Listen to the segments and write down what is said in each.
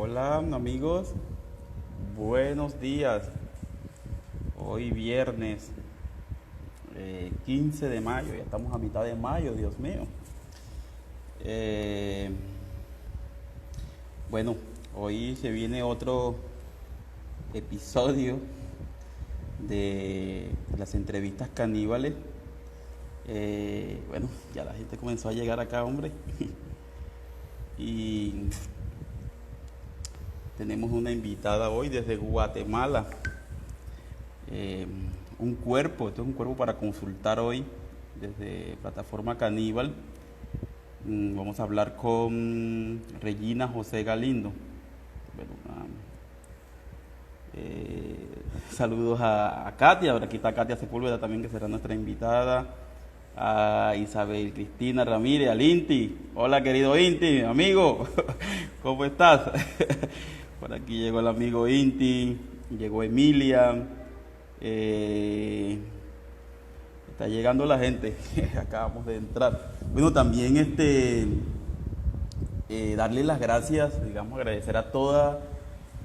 Hola amigos, buenos días. Hoy viernes 15 de mayo, ya estamos a mitad de mayo, Dios mío. Eh, bueno, hoy se viene otro episodio de las entrevistas caníbales. Bueno, ya la gente comenzó a llegar acá, hombre. Y tenemos una invitada hoy desde Guatemala. eh, esto es un cuerpo para consultar hoy desde plataforma Caníbal. Vamos a hablar con Regina José Galindo. Bueno, saludos a Katia, ahora aquí está Katia Sepúlveda también, que será nuestra invitada. A Isabel Cristina Ramírez, al Inti. Hola querido Inti, amigo, ¿cómo estás? Por aquí llegó el amigo Inti, llegó Emilia. Está llegando la gente, acabamos de entrar. Bueno, también darle las gracias, digamos, agradecer a todas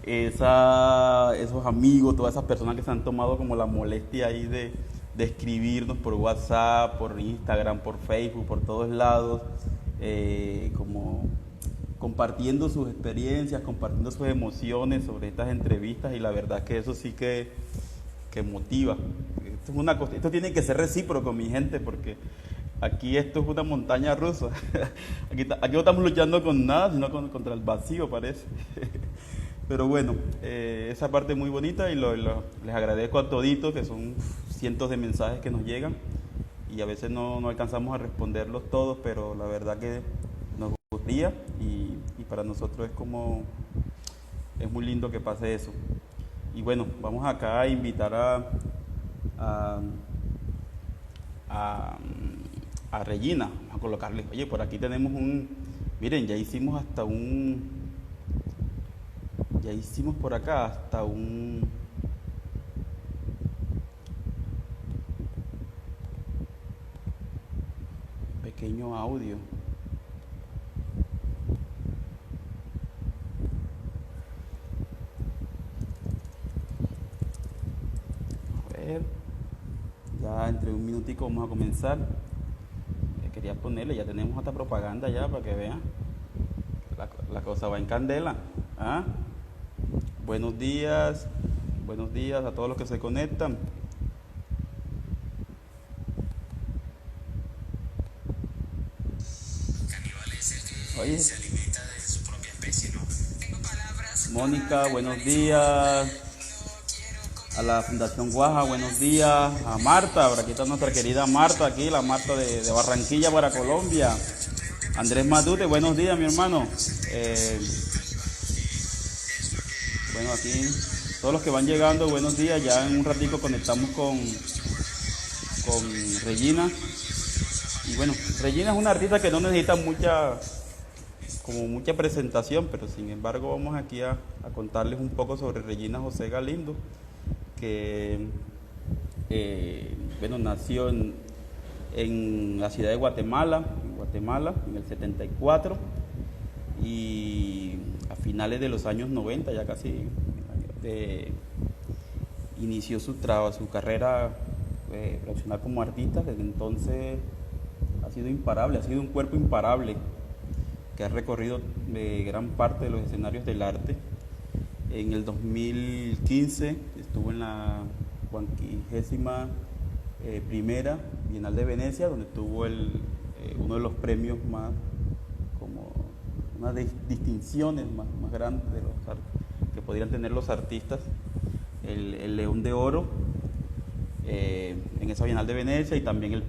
esos amigos, todas esas personas que se han tomado como la molestia ahí de escribirnos por WhatsApp, por Instagram, por Facebook, por todos lados, como compartiendo sus experiencias, compartiendo sus emociones sobre estas entrevistas, y la verdad que eso sí que motiva. Esto es una cosa, esto tiene que ser recíproco, mi gente, porque aquí esto es una montaña rusa. Aquí no estamos luchando con nada, sino contra el vacío, parece. Pero bueno, esa parte es muy bonita, y les agradezco a toditos, que son cientos de mensajes que nos llegan, y a veces no alcanzamos a responderlos todos, pero la verdad que nos gustaría, y para nosotros es muy lindo que pase eso. Y bueno, vamos acá a invitar a, a, a Regina. Vamos a colocarle, oye, por aquí tenemos miren, ya hicimos por acá hasta un pequeño audio. A ver, ya entre un minutico vamos a comenzar. Quería ponerle, ya tenemos hasta propaganda ya para que vean. La cosa va en candela. ¿Ah? Buenos días a todos los que se conectan. Oye, Mónica, buenos días. A la Fundación Guaja, buenos días. A Marta, por aquí está nuestra querida Marta, aquí, la Marta de Barranquilla para Colombia. Andrés Matute, buenos días, mi hermano. Bueno, aquí todos los que van llegando, buenos días. Ya en un ratico conectamos con Regina. Y bueno, Regina es una artista que no necesita mucha presentación, pero sin embargo vamos aquí a contarles un poco sobre Regina José Galindo, que bueno, nació en la ciudad de Guatemala, en el 74, y a finales de los años 90, ya casi, inició su carrera profesional como artista. Desde entonces ha sido imparable, ha sido un cuerpo imparable que ha recorrido gran parte de los escenarios del arte. En el 2015 estuvo en la 41ª Bienal de Venecia, donde tuvo uno de los premios más, como una de distinciones más grandes que podrían tener los artistas, el León de Oro, en esa Bienal de Venecia, y también el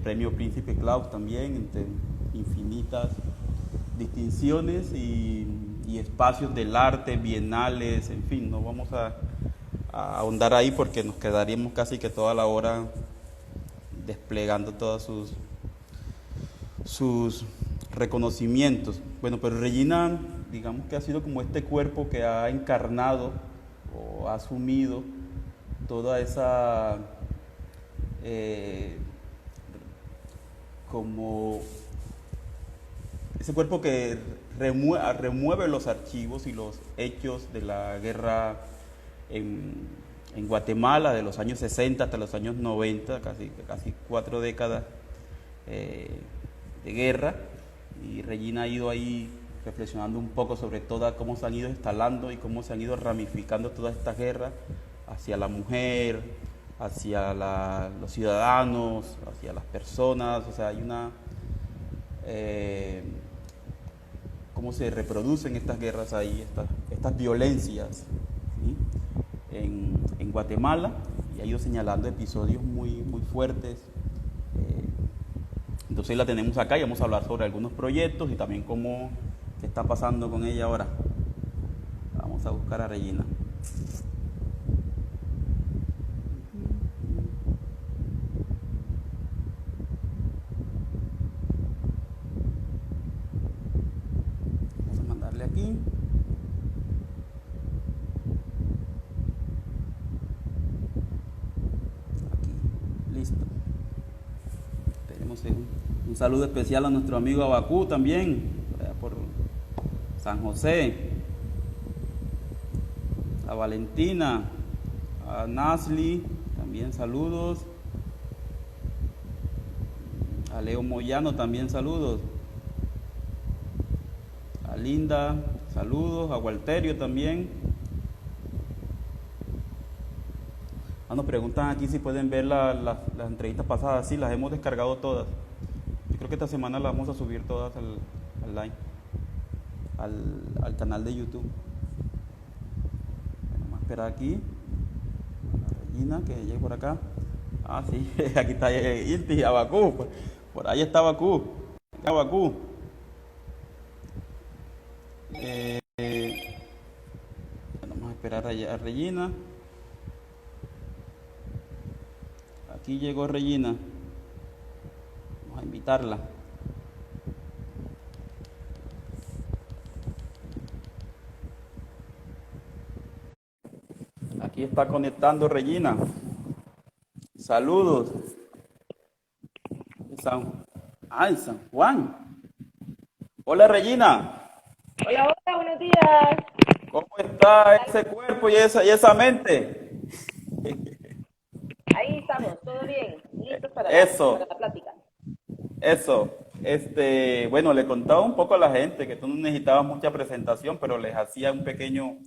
premio Príncipe Claus, también, entre infinitas distinciones y espacios del arte, bienales, en fin. No vamos a ahondar ahí porque nos quedaríamos casi que toda la hora desplegando todos sus reconocimientos. Bueno, pero Regina, digamos que ha sido como este cuerpo que ha encarnado o ha asumido toda esa como ese cuerpo que remueve los archivos y los hechos de la guerra en, en Guatemala de los años 60 hasta los años 90, casi 4 décadas de guerra. Y Regina ha ido ahí reflexionando un poco sobre cómo se han ido instalando y cómo se han ido ramificando todas estas guerras hacia la mujer, hacia los ciudadanos, hacia las personas. O sea, hay una... cómo se reproducen estas guerras ahí, estas violencias, ¿sí? en Guatemala, y ha ido señalando episodios muy fuertes. Entonces la tenemos acá y vamos a hablar sobre algunos proyectos y también qué está pasando con ella ahora. Vamos a buscar a Regina. Vamos a mandarle aquí. Aquí, listo. Tenemos un saludo especial a nuestro amigo Abacú también, por San José, a Valentina, a Nasli, también saludos, a Leo Moyano también saludos, a Linda, saludos, a Walterio también. Nos preguntan aquí si pueden ver las entrevistas pasadas. Sí, las hemos descargado todas. Yo creo que esta semana las vamos a subir todas al live, al canal de YouTube. Vamos a esperar aquí a Regina que llegue por acá. Ah, sí, aquí está Inti, Abacú. Por ahí está Abacú. Abacú. Vamos a esperar a Regina. Aquí llegó Regina. Vamos a invitarla. Aquí está conectando Regina. Saludos. En San Juan. Hola Regina. Hola, hola, buenos días. ¿Cómo está ese cuerpo y esa mente? Ahí estamos, todo bien, listos para Eso. la plática. Eso, bueno, le contaba un poco a la gente que tú no necesitabas mucha presentación, pero les hacía un pequeño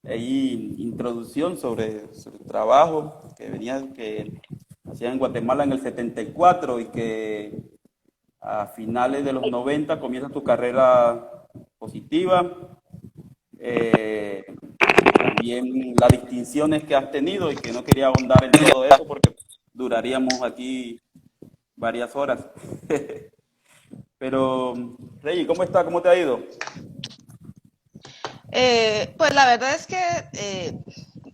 introducción sobre el trabajo que hacía en Guatemala en el 74 y que a finales de los 90 comienza tu carrera positiva. También las distinciones que has tenido y que no quería ahondar en todo eso porque duraríamos aquí varias horas. Pero, Rey, ¿cómo está? ¿Cómo te ha ido? Pues la verdad es que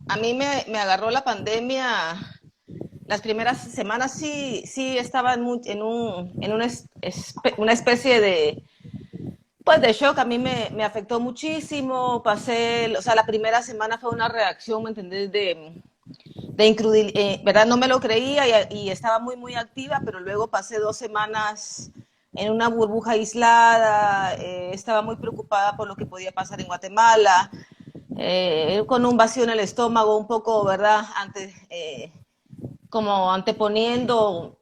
a mí me agarró la pandemia. Las primeras semanas sí estaba en una especie de shock. A mí me afectó muchísimo. O sea, la primera semana fue una reacción, ¿me entendés? ¿Verdad? No me lo creía y estaba muy activa, pero luego pasé 2 semanas en una burbuja aislada, estaba muy preocupada por lo que podía pasar en Guatemala, con un vacío en el estómago, un poco, ¿verdad? Como anteponiendo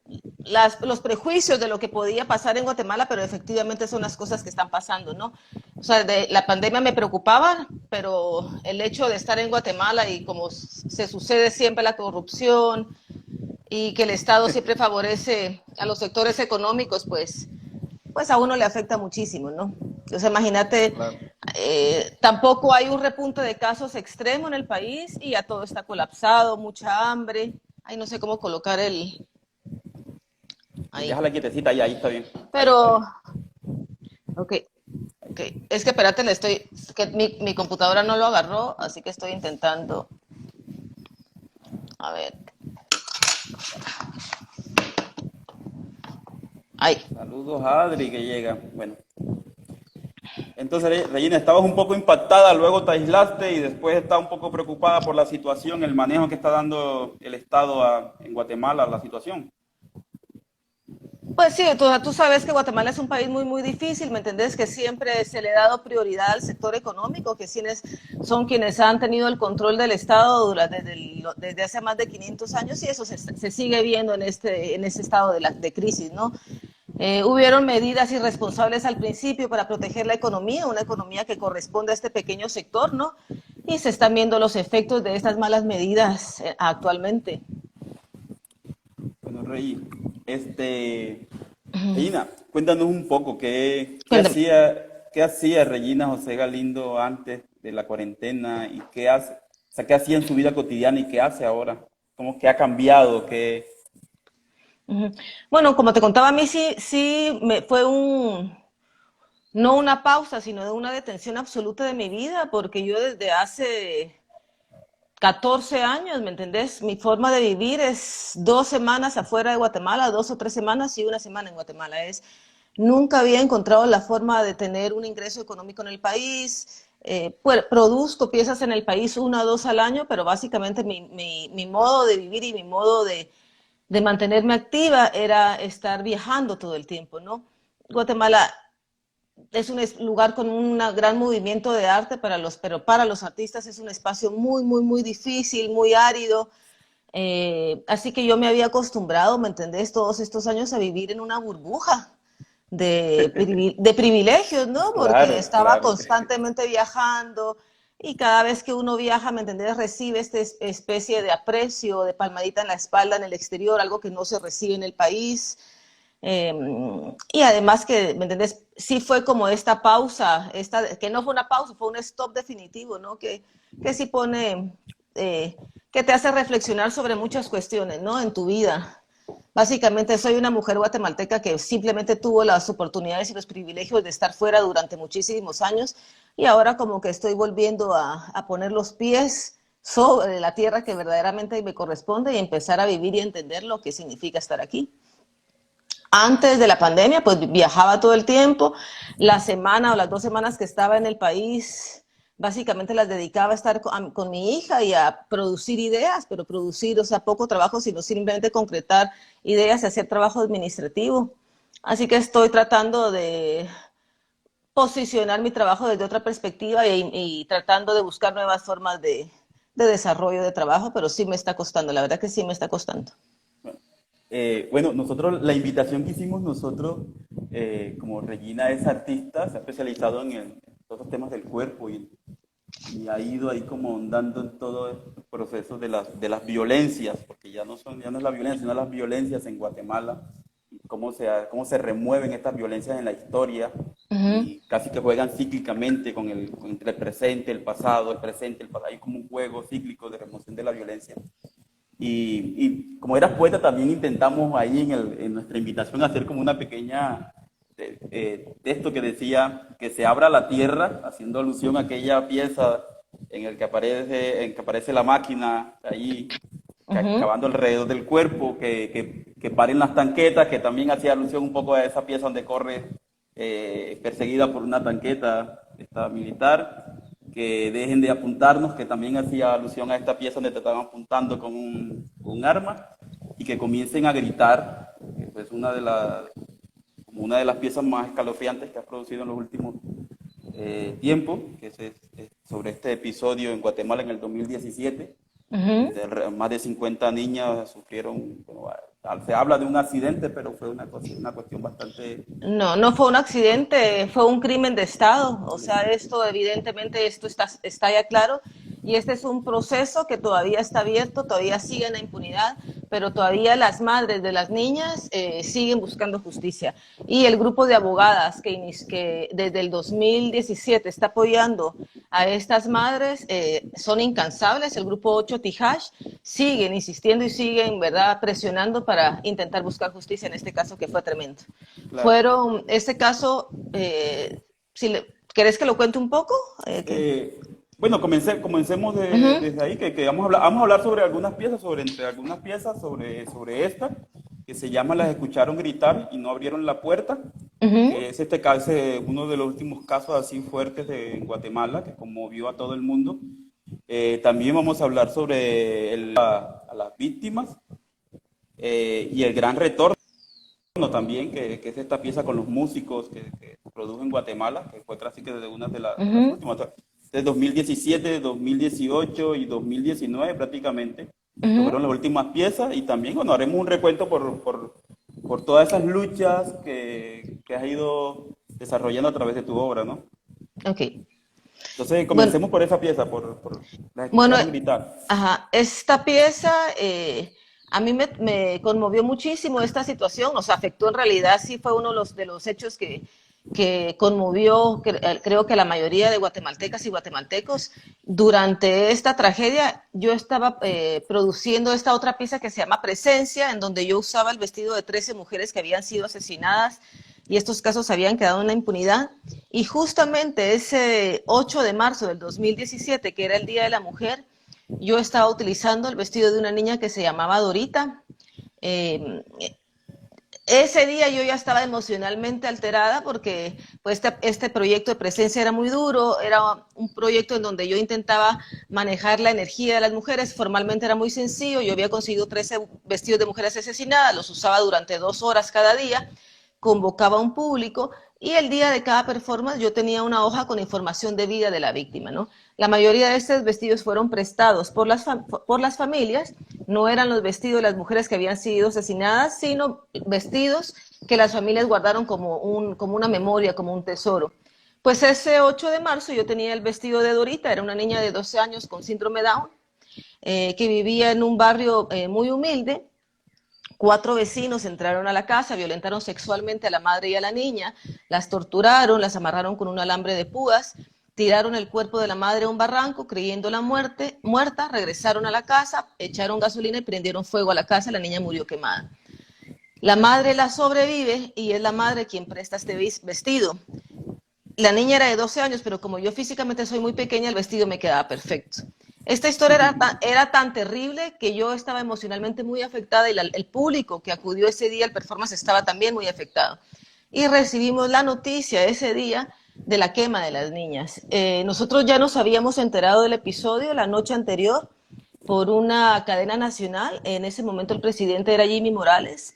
los prejuicios de lo que podía pasar en Guatemala, pero efectivamente son las cosas que están pasando, ¿no? O sea, la pandemia me preocupaba, pero el hecho de estar en Guatemala y como se sucede siempre la corrupción y que el Estado siempre favorece a los sectores económicos, pues a uno le afecta muchísimo, ¿no? Entonces imagínate, Claro. tampoco hay un repunte de casos extremo en el país y ya todo está colapsado, mucha hambre. Ay, no sé cómo colocar ahí. Déjala quietecita, ahí está bien. Pero, ok, es que espérate, que mi computadora no lo agarró, así que estoy intentando, a ver. Ay. Saludos a Adri que llega. Bueno. Entonces, Regina, estabas un poco impactada, luego te aislaste y después estás un poco preocupada por la situación, el manejo que está dando el Estado en Guatemala a la situación. Pues sí, tú sabes que Guatemala es un país muy, muy difícil, ¿me entendés? Que siempre se le ha dado prioridad al sector económico, que son quienes han tenido el control del Estado desde hace más de 500 años y eso se sigue viendo en este estado de crisis, ¿no? Hubieron medidas irresponsables al principio para proteger la economía, una economía que corresponde a este pequeño sector, ¿no? Y se están viendo los efectos de estas malas medidas actualmente. Bueno, Rey, Regina, cuéntanos un poco qué hacía Regina José Galindo antes de la cuarentena y qué hace, o sea, qué hacía en su vida cotidiana y qué hace ahora, cómo que ha cambiado, qué. Ujú. Bueno, como te contaba, a mí fue no una pausa, sino una detención absoluta de mi vida, porque yo desde hace 14 años, ¿me entendés? Mi forma de vivir es 2 semanas afuera de Guatemala, 2 o 3 semanas y una semana en Guatemala. Nunca había encontrado la forma de tener un ingreso económico en el país. Pues, produzco piezas en el país 1 o 2 al año, pero básicamente mi modo de vivir y mi modo de mantenerme activa era estar viajando todo el tiempo, ¿no? Guatemala es un lugar con un gran movimiento de arte pero para los artistas es un espacio muy, muy, muy difícil, muy árido. Así que yo me había acostumbrado, ¿me entendés? Todos estos años a vivir en una burbuja de privilegios, ¿no? Porque Claro, estaba claro. constantemente viajando y cada vez que uno viaja, ¿me entendés? Recibe esta especie de aprecio, de palmadita en la espalda en el exterior, algo que no se recibe en el país. Eh, y además que, ¿me entendés? Sí fue como esta pausa, que no fue una pausa, fue un stop definitivo, ¿no? Que sí pone, que te hace reflexionar sobre muchas cuestiones, ¿no? En tu vida. Básicamente soy una mujer guatemalteca que simplemente tuvo las oportunidades y los privilegios de estar fuera durante muchísimos años y ahora como que estoy volviendo a poner los pies sobre la tierra que verdaderamente me corresponde y empezar a vivir y entender lo que significa estar aquí. Antes de la pandemia, pues viajaba todo el tiempo. La semana o las 2 semanas que estaba en el país, básicamente las dedicaba a estar con mi hija y a producir ideas, pero producir, o sea, poco trabajo, sino simplemente concretar ideas y hacer trabajo administrativo. Así que estoy tratando de posicionar mi trabajo desde otra perspectiva y tratando de buscar nuevas formas de desarrollo de trabajo, pero sí me está costando, la verdad que sí me está costando. Bueno, nosotros, la invitación que hicimos nosotros, como Regina es artista, se ha especializado en todos los temas del cuerpo y ha ido ahí como andando en todo este proceso de las violencias, porque ya no es la violencia, sino las violencias en Guatemala, y cómo se remueven estas violencias en la historia, Uh -huh. y casi que juegan cíclicamente entre el presente, el pasado, hay como un juego cíclico de remoción de la violencia. Y como eras poeta, también intentamos ahí en nuestra invitación hacer como una pequeña texto que decía que se abra la tierra, haciendo alusión a aquella pieza en que aparece la máquina ahí Uh -huh. cavando alrededor del cuerpo, que paren las tanquetas, que también hacía alusión un poco a esa pieza donde corre perseguida por una tanqueta militar, que dejen de apuntarnos, que también hacía alusión a esta pieza donde te estaban apuntando con un arma, y que comiencen a gritar, que es como una de las piezas más escalofriantes que has producido en los últimos tiempos, que es sobre este episodio en Guatemala en el 2017, Uh -huh. donde más de 50 niñas sufrieron, bueno, se habla de un accidente, pero fue una cuestión bastante. No, no fue un accidente, fue un crimen de Estado. O sea, esto evidentemente esto está ya claro y este es un proceso que todavía está abierto, todavía sigue en la impunidad, pero todavía las madres de las niñas siguen buscando justicia. Y el grupo de abogadas que desde el 2017 está apoyando a estas madres son incansables. El grupo 8 Tijash siguen insistiendo y siguen, ¿verdad?, presionando para intentar buscar justicia en este caso que fue tremendo. Claro. Este caso, ¿querés que lo cuente un poco? Bueno, comencemos Uh -huh. desde ahí, que vamos a hablar sobre algunas piezas, entre algunas piezas, sobre esta, que se llama Las escucharon gritar y no abrieron la puerta, Uh -huh. que es este caso, uno de los últimos casos así fuertes en Guatemala, que conmovió a todo el mundo. También vamos a hablar sobre a las víctimas y el gran retorno bueno, también que es esta pieza con los músicos que se produjo en Guatemala, que fue casi que de una de las Ujú, últimas, o sea, de 2017, 2018 y 2019 prácticamente, que ujú. fueron las últimas piezas, y también, bueno, haremos un recuento por todas esas luchas que has ido desarrollando a través de tu obra, ¿no? Ok. Entonces, Bueno, comencemos por esa pieza, por Las bueno, escucharon gritar. ajá, esta pieza a mí me conmovió muchísimo esta situación, nos afectó en realidad, sí fue uno de los hechos que conmovió, creo que a la mayoría de guatemaltecas y guatemaltecos. Durante esta tragedia yo estaba produciendo esta otra pieza que se llama Presencia, en donde yo usaba el vestido de 13 mujeres que habían sido asesinadas y estos casos habían quedado en la impunidad. Y justamente ese 8 de marzo del 2017, que era el Día de la Mujer, yo estaba utilizando el vestido de una niña que se llamaba Dorita. Eh, ese día yo ya estaba emocionalmente alterada porque pues, este proyecto de presencia era muy duro, era un proyecto en donde yo intentaba manejar la energía de las mujeres, formalmente era muy sencillo, yo había conseguido 13 vestidos de mujeres asesinadas, los usaba durante 2 horas cada día, convocaba a un público y el día de cada performance yo tenía una hoja con información de vida de la víctima, ¿no? La mayoría de estos vestidos fueron prestados por las familias, no eran los vestidos de las mujeres que habían sido asesinadas, sino vestidos que las familias guardaron como una memoria, como un tesoro. Pues ese 8 de marzo yo tenía el vestido de Dorita, era una niña de 12 años con síndrome Down, que vivía en un barrio muy humilde. 4 vecinos entraron a la casa, violentaron sexualmente a la madre y a la niña, las torturaron, las amarraron con un alambre de púas, tiraron el cuerpo de la madre a un barranco creyendo la muerta, regresaron a la casa, echaron gasolina y prendieron fuego a la casa, la niña murió quemada. La madre la sobrevive y es la madre quien presta este vestido. La niña era de 12 años, pero como yo físicamente soy muy pequeña, el vestido me quedaba perfecto. Esta historia era tan terrible que yo estaba emocionalmente muy afectada y el público que acudió ese día al performance estaba también muy afectado. Y recibimos la noticia ese día de la quema de las niñas. Nosotros ya nos habíamos enterado del episodio la noche anterior por una cadena nacional. En ese momento el presidente era Jimmy Morales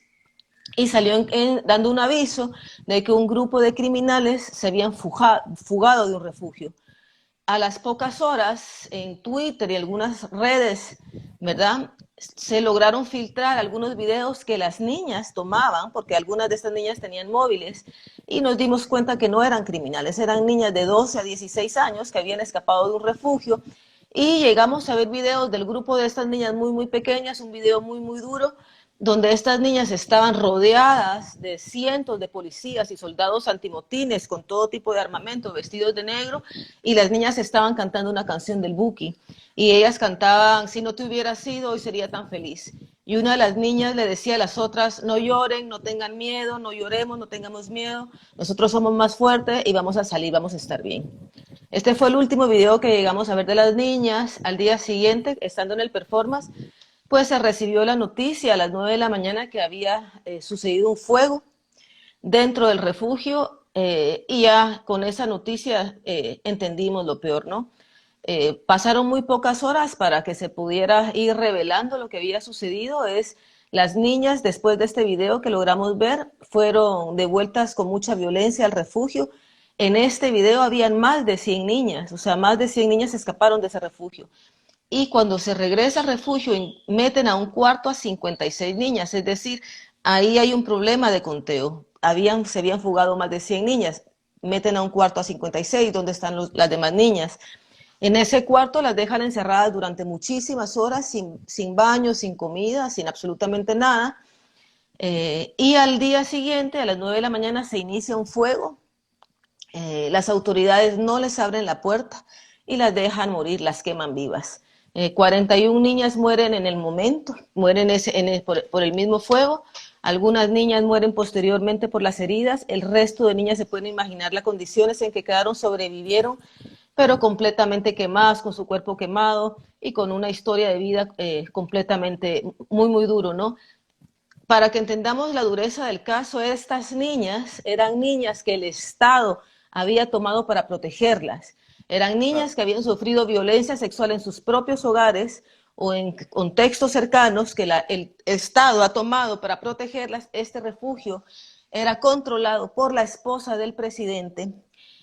y salió dando un aviso de que un grupo de criminales se habían fugado de un refugio. A las pocas horas, en Twitter y algunas redes, ¿verdad? Se lograron filtrar algunos videos que las niñas tomaban, porque algunas de estas niñas tenían móviles, y nos dimos cuenta que no eran criminales, eran niñas de 12 a 16 años que habían escapado de un refugio, y llegamos a ver videos del grupo de estas niñas muy, muy pequeñas, un video muy, muy duro, donde estas niñas estaban rodeadas de cientos de policías y soldados antimotines con todo tipo de armamento, vestidos de negro, y las niñas estaban cantando una canción del Buki. Y ellas cantaban, si no te hubiera sido, hoy sería tan feliz. Y una de las niñas le decía a las otras, no lloren, no tengan miedo, no lloremos, no tengamos miedo, nosotros somos más fuertes y vamos a salir, vamos a estar bien. Este fue el último video que llegamos a ver de las niñas. Al día siguiente, estando en el performance, pues se recibió la noticia a las 9 de la mañana que había sucedido un fuego dentro del refugio y ya con esa noticia entendimos lo peor, ¿no? Pasaron muy pocas horas para que se pudiera ir revelando lo que había sucedido. Las niñas, después de este video que logramos ver, fueron devueltas con mucha violencia al refugio. En este video habían más de 100 niñas, o sea, más de 100 niñas escaparon de ese refugio. Y cuando se regresa al refugio, meten a un cuarto a 56 niñas, es decir, ahí hay un problema de conteo. Se habían fugado más de 100 niñas, meten a un cuarto a 56, ¿dónde están las demás niñas? En ese cuarto las dejan encerradas durante muchísimas horas, sin baño, sin comida, sin absolutamente nada. Y al día siguiente, a las 9 de la mañana, se inicia un fuego. Las autoridades no les abren la puerta y las dejan morir, las queman vivas. 41 niñas mueren en el momento, mueren por el mismo fuego. Algunas niñas mueren posteriormente por las heridas. El resto de niñas se pueden imaginar las condiciones en que quedaron, sobrevivieron, pero completamente quemadas, con su cuerpo quemado y con una historia de vida completamente muy, muy duro, ¿no? Para que entendamos la dureza del caso, estas niñas eran niñas que el Estado había tomado para protegerlas. Eran niñas Claro. que habían sufrido violencia sexual en sus propios hogares o en contextos cercanos que el Estado ha tomado para protegerlas, este refugio era controlado por la esposa del presidente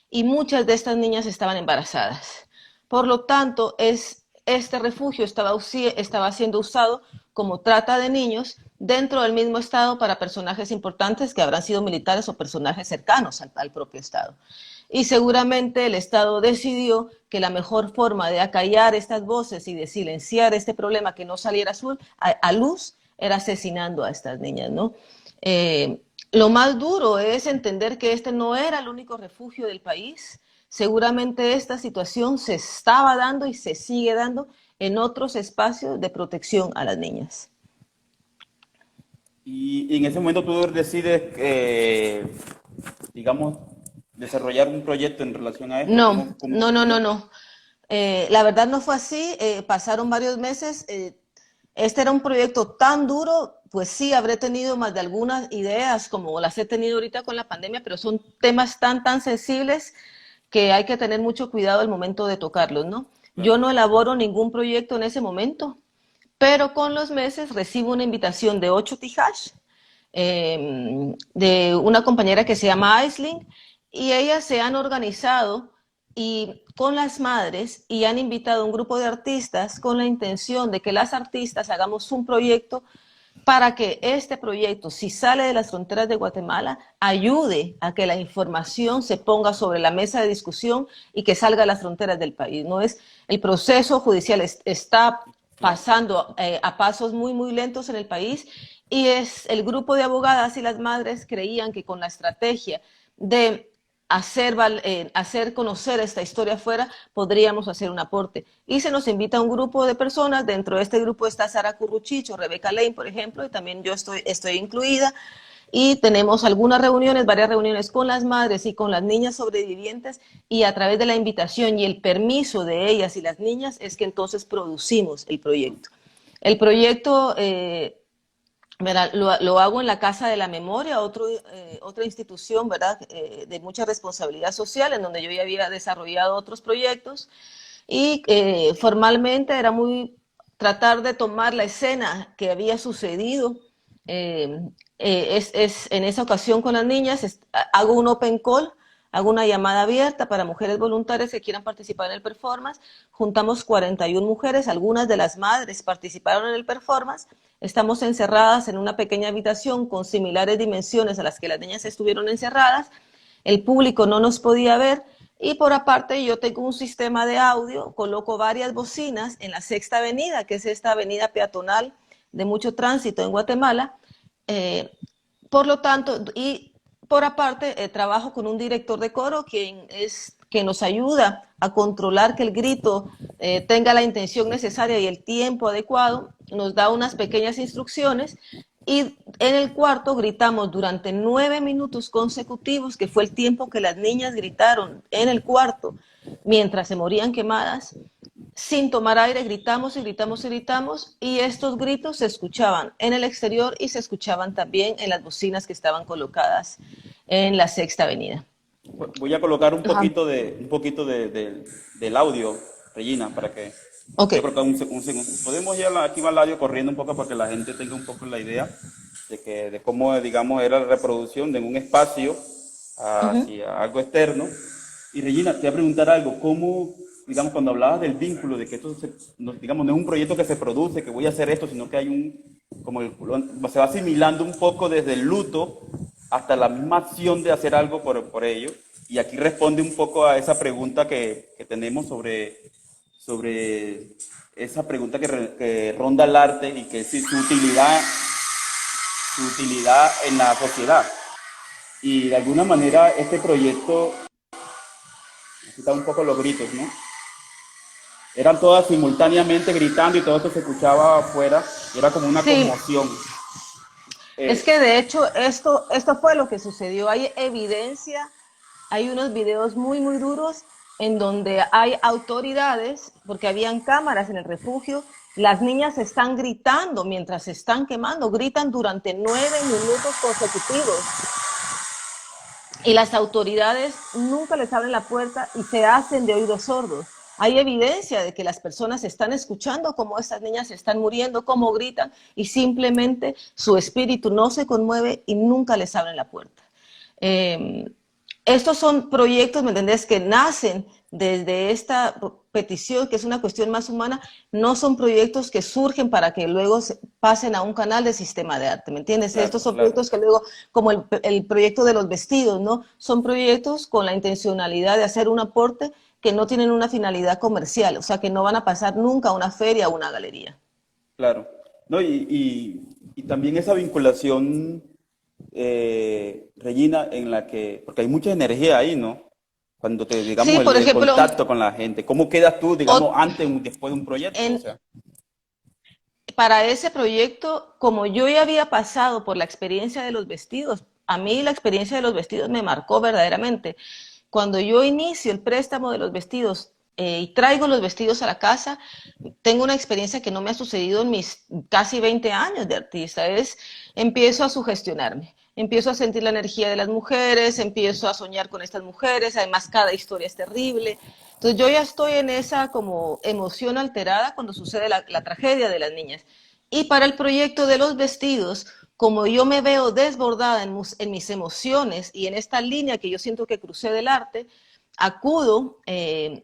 y muchas de estas niñas estaban embarazadas. Por lo tanto, este refugio estaba siendo usado como trata de niños dentro del mismo Estado para personajes importantes que habrán sido militares o personajes cercanos al propio Estado. Y seguramente el Estado decidió que la mejor forma de acallar estas voces y de silenciar este problema que no saliera a luz era asesinando a estas niñas, ¿no? Lo más duro es entender que este no era el único refugio del país. Seguramente esta situación se estaba dando y se sigue dando en otros espacios de protección a las niñas. Y en ese momento tú decides, digamos, desarrollar un proyecto en relación a esto. No, no, no, no, no. La verdad no fue así. Pasaron varios meses. Este era un proyecto tan duro, pues sí, habré tenido más de algunas ideas como las he tenido ahorita con la pandemia, pero son temas tan sensibles que hay que tener mucho cuidado al momento de tocarlos, ¿no? Yo no elaboro ningún proyecto en ese momento, pero con los meses recibo una invitación de 8 Tijash, de una compañera que se llama Aisling, y ellas se han organizado y con las madres y han invitado a un grupo de artistas con la intención de que las artistas hagamos un proyecto para que este proyecto, si sale de las fronteras de Guatemala, ayude a que la información se ponga sobre la mesa de discusión y que salga a las fronteras del país. No es, el proceso judicial está pasando a pasos muy lentos en el país y es el grupo de abogadas y las madres creían que con la estrategia de hacer conocer esta historia afuera, podríamos hacer un aporte. Y se nos invita a un grupo de personas, dentro de este grupo está Sara Curruchicho, Rebeca Lane, por ejemplo, y también yo estoy incluida, y tenemos algunas reuniones, varias reuniones con las madres y con las niñas sobrevivientes, y a través de la invitación y el permiso de ellas y las niñas es que entonces producimos el proyecto. El proyecto lo hago en la Casa de la Memoria, otra institución, ¿verdad? De mucha responsabilidad social, en donde yo ya había desarrollado otros proyectos y formalmente era tratar de tomar la escena que había sucedido. En esa ocasión con las niñas hago un open call, hago una llamada abierta para mujeres voluntarias que quieran participar en el performance. Juntamos 41 mujeres, algunas de las madres participaron en el performance. Estamos encerradas en una pequeña habitación con similares dimensiones a las que las niñas estuvieron encerradas. El público no nos podía ver y por aparte yo tengo un sistema de audio, coloco varias bocinas en la Sexta Avenida, que es esta avenida peatonal de mucho tránsito en Guatemala. Por lo tanto, y por aparte trabajo con un director de coro que nos ayuda a controlar que el grito tenga la intención necesaria y el tiempo adecuado, nos da unas pequeñas instrucciones y en el cuarto gritamos durante 9 minutos consecutivos, que fue el tiempo que las niñas gritaron en el cuarto mientras se morían quemadas. Sin tomar aire, gritamos y gritamos y gritamos, y estos gritos se escuchaban en el exterior y se escuchaban también en las bocinas que estaban colocadas en la Sexta Avenida. Voy a colocar un poquito del audio, Regina, para que... Okay. Yo creo que un segundo. Podemos ir aquí va el audio corriendo un poco para que la gente tenga un poco la idea de cómo, digamos, era la reproducción de un espacio hacia algo externo. Y Regina, te voy a preguntar algo. ¿Cómo, digamos, cuando hablabas del vínculo, de que esto, digamos, no es un proyecto que se produce, que voy a hacer esto, sino que hay se va asimilando un poco desde el luto hasta la misma acción de hacer algo por ello? Y aquí responde un poco a esa pregunta que tenemos sobre esa pregunta que ronda el arte y que es su utilidad en la sociedad. Y de alguna manera este proyecto, aquí están un poco los gritos, ¿no? Eran todas simultáneamente gritando y todo esto se escuchaba afuera, y era como una conmoción. Es que de hecho esto fue lo que sucedió. Hay evidencia, hay unos videos muy duros en donde hay autoridades, porque habían cámaras en el refugio, las niñas están gritando mientras se están quemando, gritan durante 9 minutos consecutivos. Y las autoridades nunca les abren la puerta y se hacen de oídos sordos. hay evidencia de que las personas están escuchando cómo estas niñas están muriendo, cómo gritan, y simplemente su espíritu no se conmueve y nunca les abren la puerta. Eh, Estos son proyectos, ¿me entendés?, que nacen desde esta petición, que es una cuestión más humana, no son proyectos que surgen para que luego pasen a un canal de sistema de arte, ¿me entiendes? Claro, Estos son claro. proyectos que luego, como el proyecto de los vestidos, ¿no? Son proyectos con la intencionalidad de hacer un aporte que no tienen una finalidad comercial, o sea, que no van a pasar nunca a una feria o una galería. Claro. No, y también esa vinculación, Regina, en la que, porque hay mucha energía ahí, ¿no? Cuando te, Sí, digamos, por el ejemplo, contacto con la gente. ¿Cómo quedas tú, digamos, ot- antes y después de un proyecto? O en, sea, para ese proyecto, como yo ya había pasado por la experiencia de los vestidos, a mí la experiencia de los vestidos me marcó verdaderamente. Cuando yo inicio el préstamo de los vestidos y traigo los vestidos a la casa, tengo una experiencia que no me ha sucedido en mis casi 20 años de artista, empiezo a sugestionarme. Empiezo a sentir la energía de las mujeres, empiezo a soñar con estas mujeres, además cada historia es terrible. Entonces yo ya estoy en esa como emoción alterada cuando sucede la tragedia de las niñas. Y para el proyecto de los vestidos, como yo me veo desbordada en mis emociones y en esta línea que yo siento que crucé del arte, acudo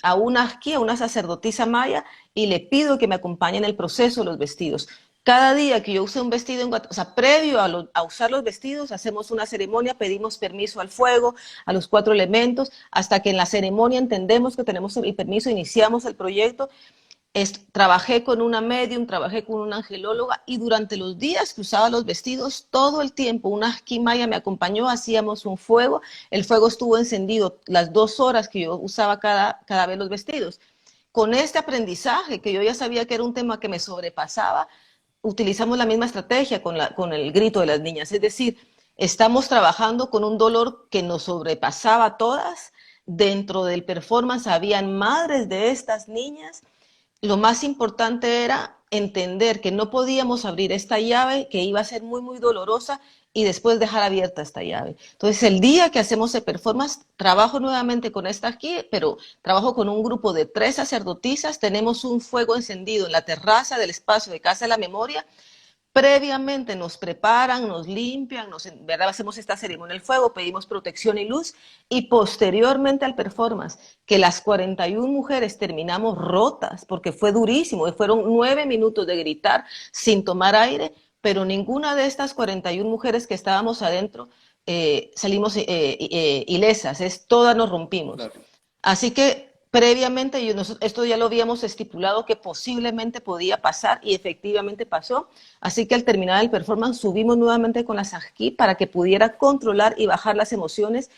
a una sacerdotisa maya, y le pido que me acompañe en el proceso de los vestidos. Cada día que yo use un vestido, o sea, previo a usar los vestidos, hacemos una ceremonia, pedimos permiso al fuego, a los 4 elementos, hasta que en la ceremonia entendemos que tenemos el permiso, iniciamos el proyecto. Trabajé con una medium, trabajé con una angelóloga, y durante los días que usaba los vestidos, todo el tiempo, una esquimaya me acompañó, hacíamos un fuego, el fuego estuvo encendido las 2 horas que yo usaba cada vez los vestidos. Con este aprendizaje, que yo ya sabía que era un tema que me sobrepasaba, utilizamos la misma estrategia con el grito de las niñas, es decir, estamos trabajando con un dolor que nos sobrepasaba a todas. Dentro del performance habían madres de estas niñas. Lo más importante era entender que no podíamos abrir esta llave, que iba a ser muy, muy dolorosa, y después dejar abierta esta llave. Entonces, el día que hacemos el performance, trabajo nuevamente con esta aquí, pero trabajo con un grupo de 3 sacerdotisas, tenemos un fuego encendido en la terraza del espacio de Casa de la Memoria. Previamente nos preparan, nos limpian, ¿verdad? Hacemos esta ceremonia del fuego, pedimos protección y luz, y posteriormente al performance, que las 41 mujeres terminamos rotas, porque fue durísimo, fueron 9 minutos de gritar sin tomar aire, pero ninguna de estas 41 mujeres que estábamos adentro salimos ilesas, todas nos rompimos. claro. Así que previamente esto ya lo habíamos estipulado que posiblemente podía pasar, y efectivamente pasó. Así que al terminar el performance subimos nuevamente con la Sajki para que pudiera controlar y bajar las emociones,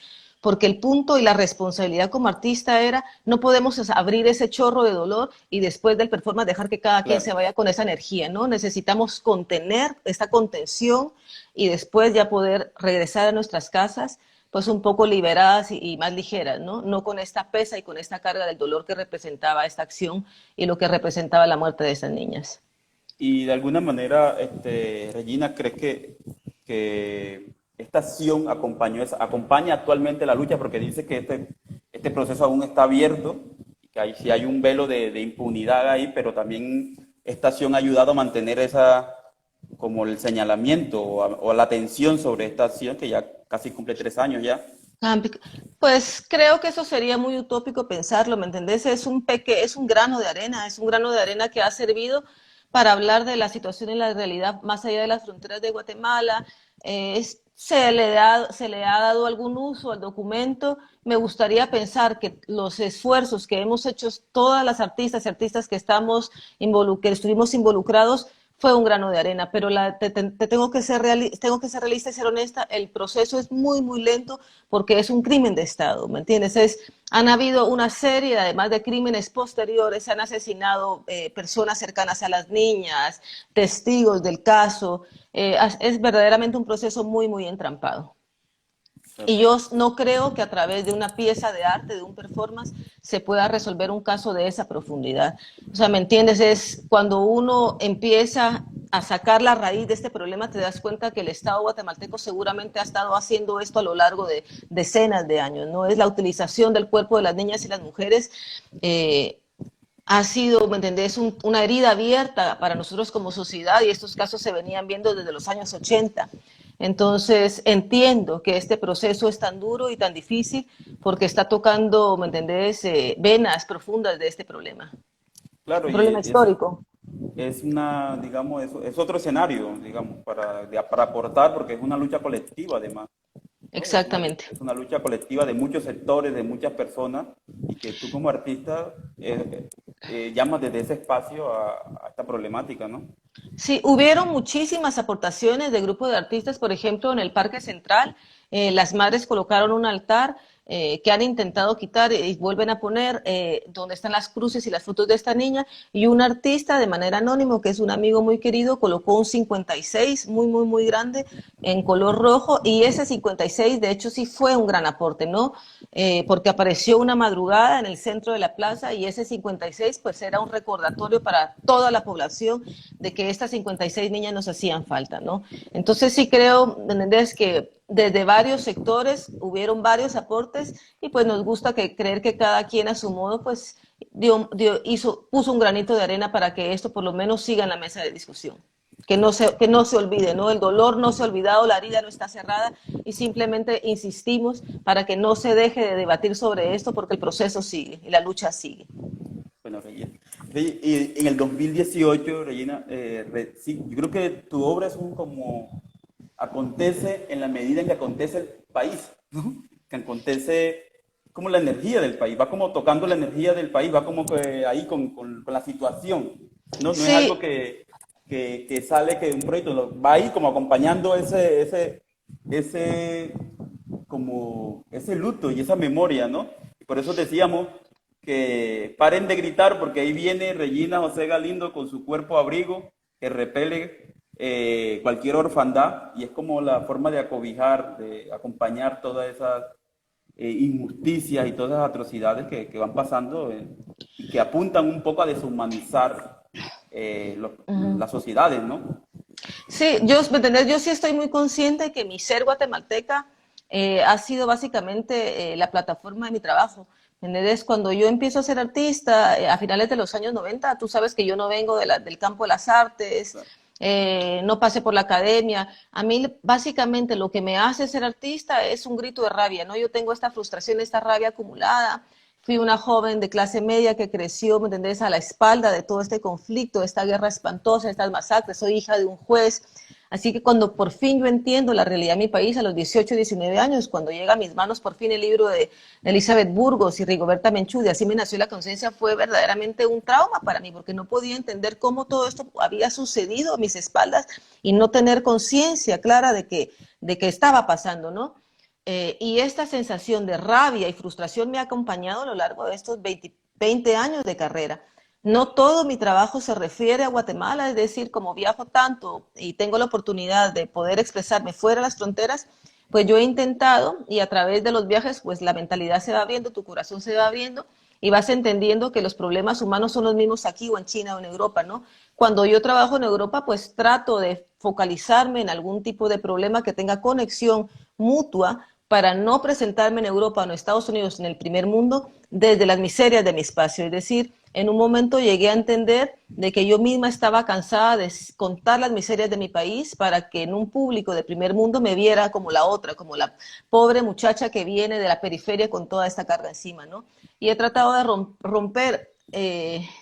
porque el punto y la responsabilidad como artista era, no podemos abrir ese chorro de dolor y después del performance dejar que cada quien Claro. se vaya con esa energía, ¿no? Necesitamos contener esta contención y después ya poder regresar a nuestras casas pues un poco liberadas y más ligeras, ¿no? No con esta pesa y con esta carga del dolor que representaba esta acción y lo que representaba la muerte de esas niñas. Y de alguna manera, Regina, ¿crees que esta acción acompaña actualmente la lucha? Porque dice que este proceso aún está abierto, y que sí hay un velo de impunidad ahí, pero también esta acción ha ayudado a mantener como el señalamiento o la atención sobre esta acción que ya casi cumple 3 años ya. Pues creo que eso sería muy utópico pensarlo, ¿me entendés? Es un grano de arena, es un grano de arena que ha servido para hablar de la situación y la realidad más allá de las fronteras de Guatemala. Se le ha dado algún uso al documento. Me gustaría pensar que los esfuerzos que hemos hecho todas las artistas y artistas que estuvimos involucrados fue un grano de arena, pero tengo que ser realista y ser honesta, el proceso es muy, muy lento porque es un crimen de Estado, ¿me entiendes? Han habido una serie, además de crímenes posteriores, se han asesinado personas cercanas a las niñas, testigos del caso, es verdaderamente un proceso muy, muy entrampado. Y yo no creo que a través de una pieza de arte, de un performance, se pueda resolver un caso de esa profundidad. O sea, ¿me entiendes? Es cuando uno empieza a sacar la raíz de este problema, te das cuenta que el Estado guatemalteco seguramente ha estado haciendo esto a lo largo de decenas de años, ¿no? Es la utilización del cuerpo de las niñas y las mujeres ha sido, ¿me entendés?, una herida abierta para nosotros como sociedad y estos casos se venían viendo desde los años 80. Entonces, entiendo que este proceso es tan duro y tan difícil porque está tocando, ¿me entendés?, venas profundas de este problema. Claro, Un problema histórico. es una, digamos, es otro escenario, digamos, para aportar, porque es una lucha colectiva además, ¿no? Exactamente. Es una lucha colectiva de muchos sectores, de muchas personas, y que tú como artista llamas desde ese espacio a esta problemática, ¿no? Sí, hubieron muchísimas aportaciones de grupos de artistas, por ejemplo, en el Parque Central, las madres colocaron un altar que han intentado quitar y vuelven a poner donde están las cruces y las fotos de esta niña, y un artista de manera anónimo, que es un amigo muy querido, colocó un 56 muy, muy, muy grande en color rojo, y ese 56 de hecho sí fue un gran aporte, ¿no? Porque apareció una madrugada en el centro de la plaza y ese 56 pues era un recordatorio para toda la población de que estas 56 niñas nos hacían falta, ¿no? Entonces sí creo, ¿entendés?, que desde varios sectores hubieron varios aportes y pues nos gusta creer que cada quien a su modo pues puso un granito de arena para que esto por lo menos siga en la mesa de discusión. Que no se olvide, ¿no? El dolor no se ha olvidado, la herida no está cerrada y simplemente insistimos para que no se deje de debatir sobre esto porque el proceso sigue y la lucha sigue. Bueno, Regina. Y en el 2018, Regina, sí, yo creo que tu obra es un como acontece en la medida en que acontece el país, ¿no? Que acontece como la energía del país, va como tocando la energía del país, va como que ahí con la situación, ¿no? No es algo Sí, que sale que un proyecto, no, va ahí como acompañando ese, como ese luto y esa memoria, ¿no? Y por eso decíamos que paren de gritar porque ahí viene Regina José Galindo con su cuerpo abrigo que repele cualquier orfandad y es como la forma de acobijar, de acompañar todas esas injusticias y todas esas atrocidades que van pasando y que apuntan un poco a deshumanizar las sociedades, ¿no? sí, ¿me entendés? Yo sí estoy muy consciente de que mi ser guatemalteca ha sido básicamente la plataforma de mi trabajo. ¿Me entendés? Cuando yo empiezo a ser artista a finales de los años 90, tú sabes que yo no vengo del campo de las artes, no pasé por la academia. A mí básicamente lo que me hace ser artista es un grito de rabia, ¿no? Yo tengo esta frustración, esta rabia acumulada. Fui una joven de clase media que creció, ¿me entendés?, a la espalda de todo este conflicto, de esta guerra espantosa, estas masacres. Soy hija de un juez. Así que cuando por fin yo entiendo la realidad de mi país, a los 18, 19 años, cuando llega a mis manos por fin el libro de Elizabeth Burgos y Rigoberta Menchú, de Así me nació la conciencia, fue verdaderamente un trauma para mí, porque no podía entender cómo todo esto había sucedido a mis espaldas y no tener conciencia clara de que estaba pasando, ¿no? Y esta sensación de rabia y frustración me ha acompañado a lo largo de estos 20 años de carrera. No todo mi trabajo se refiere a Guatemala, es decir, como viajo tanto y tengo la oportunidad de poder expresarme fuera de las fronteras, pues yo he intentado y a través de los viajes, pues la mentalidad se va abriendo, tu corazón se va abriendo y vas entendiendo que los problemas humanos son los mismos aquí o en China o en Europa, ¿no? Cuando yo trabajo en Europa, pues trato de focalizarme en algún tipo de problema que tenga conexión mutua para no presentarme en Europa o en Estados Unidos en el primer mundo desde las miserias de mi espacio. Es decir, en un momento llegué a entender de que yo misma estaba cansada de contar las miserias de mi país para que en un público de primer mundo me viera como la otra, como la pobre muchacha que viene de la periferia con toda esta carga encima, ¿no? Y he tratado de romper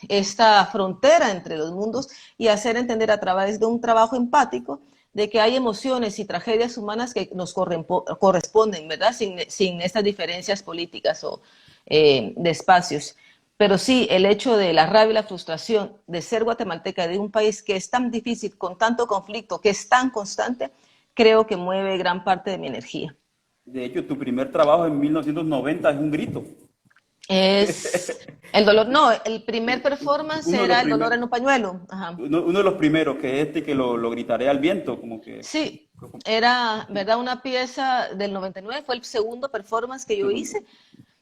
esta frontera entre los mundos y hacer entender a través de un trabajo empático de que hay emociones y tragedias humanas que nos corresponden, ¿verdad? Sin estas diferencias políticas o de espacios. Pero sí, el hecho de la rabia y la frustración de ser guatemalteca, de un país que es tan difícil, con tanto conflicto, que es tan constante, creo que mueve gran parte de mi energía. De hecho, tu primer trabajo en 1990 es un grito. Es el dolor, no, el primer performance Uno de los era el dolor primeros, en un pañuelo. Ajá. uno de los primeros, que es este que lo gritaré al viento, como que Sí, era, ¿verdad? Una pieza del 99, fue el segundo performance que yo hice.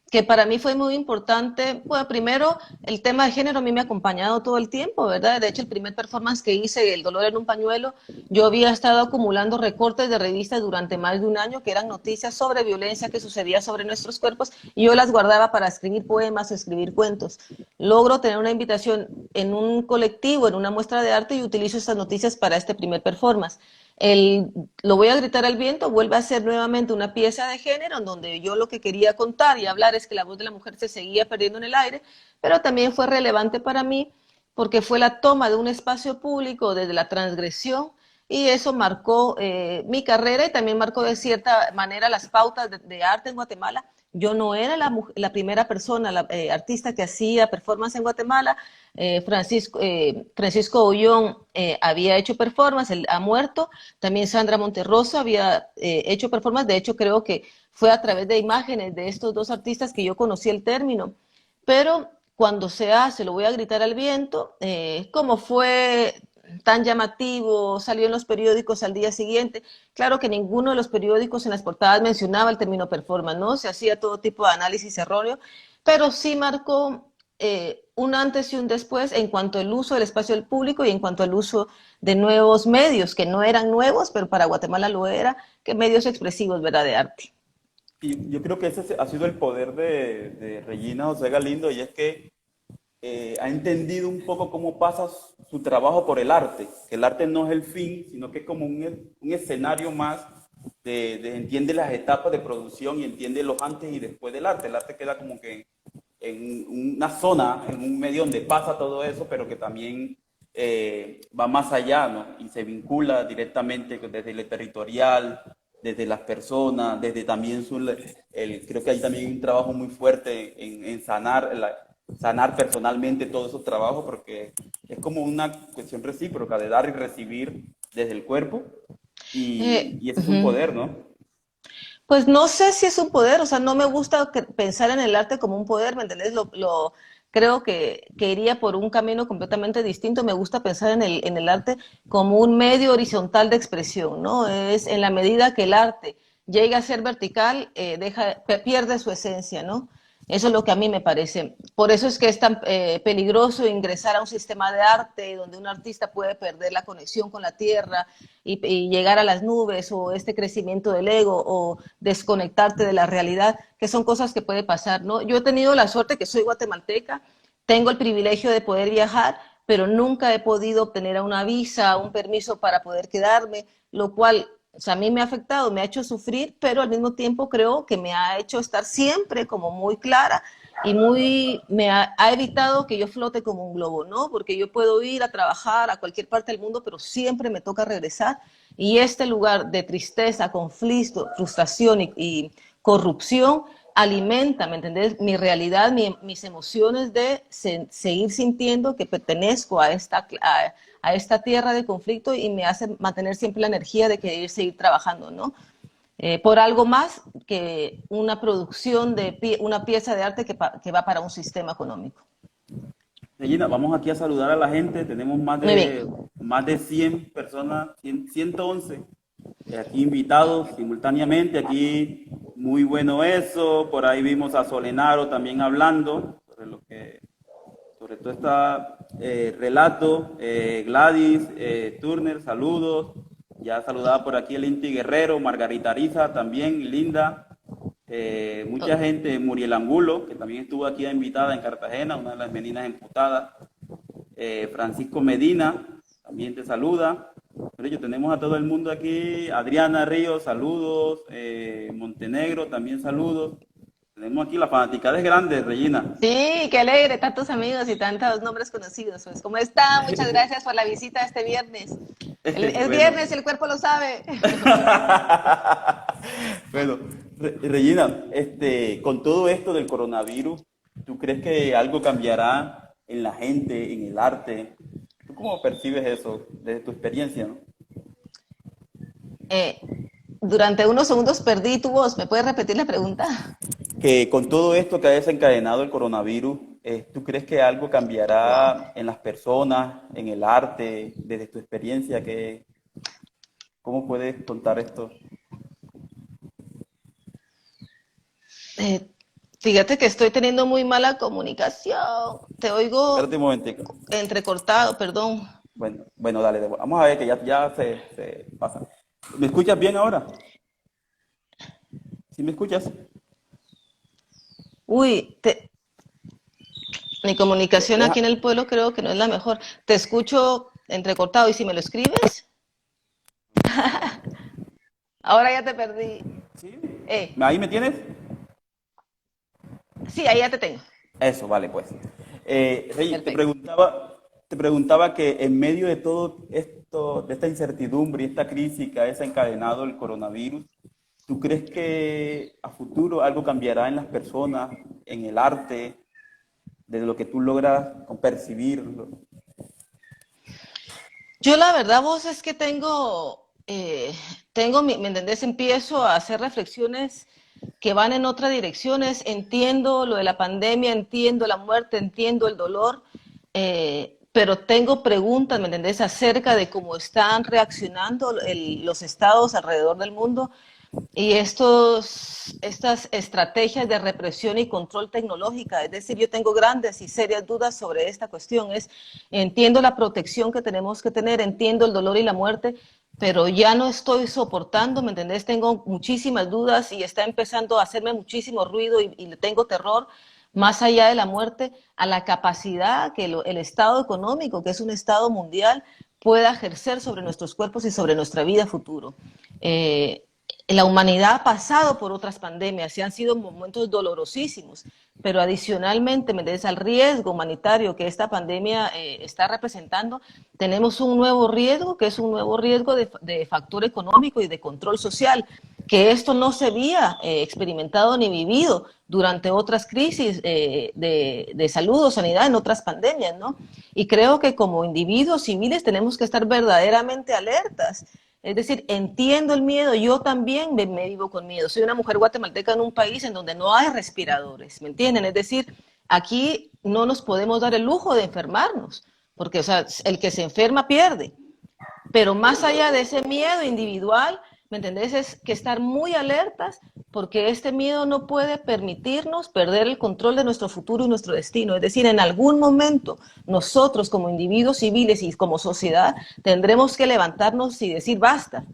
que para mí fue muy importante. Bueno, primero, el tema de género a mí me ha acompañado todo el tiempo, ¿verdad? De hecho, el primer performance que hice, El dolor en un pañuelo, yo había estado acumulando recortes de revistas durante más de un año que eran noticias sobre violencia que sucedía sobre nuestros cuerpos y yo las guardaba para escribir poemas o escribir cuentos. Logro tener una invitación en un colectivo, en una muestra de arte y utilizo estas noticias para este primer performance. El, lo voy a gritar al viento vuelve a ser nuevamente una pieza de género en donde yo lo que quería contar y hablar es que la voz de la mujer se seguía perdiendo en el aire, pero también fue relevante para mí porque fue la toma de un espacio público desde la transgresión y eso marcó mi carrera y también marcó de cierta manera las pautas de arte en Guatemala. Yo no era la primera persona, artista que hacía performance en Guatemala. Francisco Ollón había hecho performance, él ha muerto. También Sandra Monterroso había hecho performance. De hecho, creo que fue a través de imágenes de estos dos artistas que yo conocí el término. Pero cuando se hace, lo voy a gritar al viento, como fue tan llamativo, salió en los periódicos al día siguiente. Claro que ninguno de los periódicos en las portadas mencionaba el término performance, ¿no? Se hacía todo tipo de análisis erróneo, pero sí marcó un antes y un después en cuanto al uso del espacio del público y en cuanto al uso de nuevos medios, que no eran nuevos, pero para Guatemala lo era, que medios expresivos, ¿verdad?, de arte. Y yo creo que ese ha sido el poder de Regina José Galindo, y es que ha entendido un poco cómo pasa su trabajo por el arte, que el arte no es el fin, sino que es como un escenario más entiende las etapas de producción y entiende los antes y después del arte. El arte queda como que en una zona, en un medio donde pasa todo eso, pero que también va más allá, ¿no? Y se vincula directamente desde lo territorial, desde las personas, desde también creo que hay también un trabajo muy fuerte en sanar personalmente todos esos trabajos, porque es como una cuestión recíproca de dar y recibir desde el cuerpo, y ese es un Uh-huh. poder, ¿no? Pues no sé si es un poder, o sea, no me gusta pensar en el arte como un poder, ¿me entendés? Creo que iría por un camino completamente distinto. Me gusta pensar en el arte como un medio horizontal de expresión, ¿no? Es en la medida que el arte llega a ser vertical, pierde su esencia, ¿no? Eso es lo que a mí me parece. Por eso es que es tan peligroso ingresar a un sistema de arte donde un artista puede perder la conexión con la tierra y llegar a las nubes o este crecimiento del ego o desconectarte de la realidad, que son cosas que puede pasar, ¿no? Yo he tenido la suerte que soy guatemalteca, tengo el privilegio de poder viajar, pero nunca he podido obtener una visa, un permiso para poder quedarme, lo cual o sea, a mí me ha afectado, me ha hecho sufrir, pero al mismo tiempo creo que me ha hecho estar siempre como muy clara y ha evitado que yo flote como un globo, ¿no? Porque yo puedo ir a trabajar a cualquier parte del mundo, pero siempre me toca regresar. Y este lugar de tristeza, conflicto, frustración y corrupción alimenta, ¿me entendés? Mi realidad, mis emociones de seguir sintiendo que pertenezco a esta tierra de conflicto y me hace mantener siempre la energía de querer seguir trabajando, ¿no? Por algo más que una producción una pieza de arte que va para un sistema económico. Regina, vamos aquí a saludar a la gente. Tenemos Muy bien. más de 100 personas, 111 aquí invitados simultáneamente. Aquí muy bueno eso. Por ahí vimos a Solenaro también hablando sobre todo este relato. Gladys, Turner, saludos. Ya saludaba por aquí el Inti Guerrero, Margarita Ariza también, Linda. Mucha gente, Muriel Angulo, que también estuvo aquí invitada en Cartagena, una de las meninas emputadas. Francisco Medina, también te saluda. Pero yo tenemos a todo el mundo aquí. Adriana Ríos, saludos. Montenegro, también saludos. Tenemos aquí la fanaticada es grande, Regina. Sí, qué alegre, tantos amigos y tantos nombres conocidos. Pues, ¿cómo está? Muchas gracias por la visita este viernes. Es Bueno. viernes, el cuerpo lo sabe. Bueno, Regina, con todo esto del coronavirus, ¿tú crees que algo cambiará en la gente, en el arte? ¿Tú cómo percibes eso desde tu experiencia, no? Eh, durante unos segundos perdí tu voz. ¿Me puedes repetir la pregunta? Que con todo esto que ha desencadenado el coronavirus, ¿tú crees que algo Wow. cambiará en las personas, en el arte, desde tu experiencia? ¿Cómo puedes contar esto? Eh, Fíjate que estoy teniendo muy mala comunicación. Te oigo Espérate un momentico. entrecortado, perdón. Bueno, dale, vamos a ver que ya se pasa. ¿Me escuchas bien ahora? ¿Sí me escuchas? Uy, mi comunicación aquí Deja, en el pueblo creo que no es la mejor. Te escucho entrecortado y si me lo escribes, ahora ya te perdí. ¿sí? Eh, ¿Ahí me tienes? sí, ahí ya te tengo. Eso, vale, pues. Rey, Perfecto. te preguntaba que en medio de todo esto, de esta incertidumbre y esta crisis que ha desencadenado el coronavirus, ¿tú crees que a futuro algo cambiará en las personas, en el arte, de lo que tú logras percibir? Yo la verdad, vos es que tengo, ¿me entendés? Empiezo a hacer reflexiones que van en otras direcciones. Entiendo lo de la pandemia, entiendo la muerte, entiendo el dolor, pero tengo preguntas, ¿me entendés? Acerca de cómo están reaccionando los estados alrededor del mundo y estas estrategias de represión y control tecnológica. Es decir, yo tengo grandes y serias dudas sobre esta cuestión. Entiendo la protección que tenemos que tener, entiendo el dolor y la muerte, pero ya no estoy soportando, ¿me entendés? Tengo muchísimas dudas y está empezando a hacerme muchísimo ruido y le tengo terror, más allá de la muerte, a la capacidad que el Estado económico, que es un Estado mundial, pueda ejercer sobre nuestros cuerpos y sobre nuestra vida futuro. Eh, la humanidad ha pasado por otras pandemias y han sido momentos dolorosísimos, pero adicionalmente, me des al riesgo humanitario que esta pandemia está representando, tenemos un nuevo riesgo, que es un nuevo riesgo de factor económico y de control social, que esto no se había experimentado ni vivido durante otras crisis de salud o sanidad en otras pandemias, ¿no? Y creo que como individuos civiles tenemos que estar verdaderamente alertas. Es decir, entiendo el miedo, yo también me vivo con miedo. Soy una mujer guatemalteca en un país en donde no hay respiradores, ¿me entienden? Es decir, aquí no nos podemos dar el lujo de enfermarnos, porque o sea, el que se enferma pierde. Pero más allá de ese miedo individual, ¿me entendés? Es que estar muy alertas porque este miedo no puede permitirnos perder el control de nuestro futuro y nuestro destino. Es decir, en algún momento nosotros como individuos civiles y como sociedad tendremos que levantarnos y decir basta.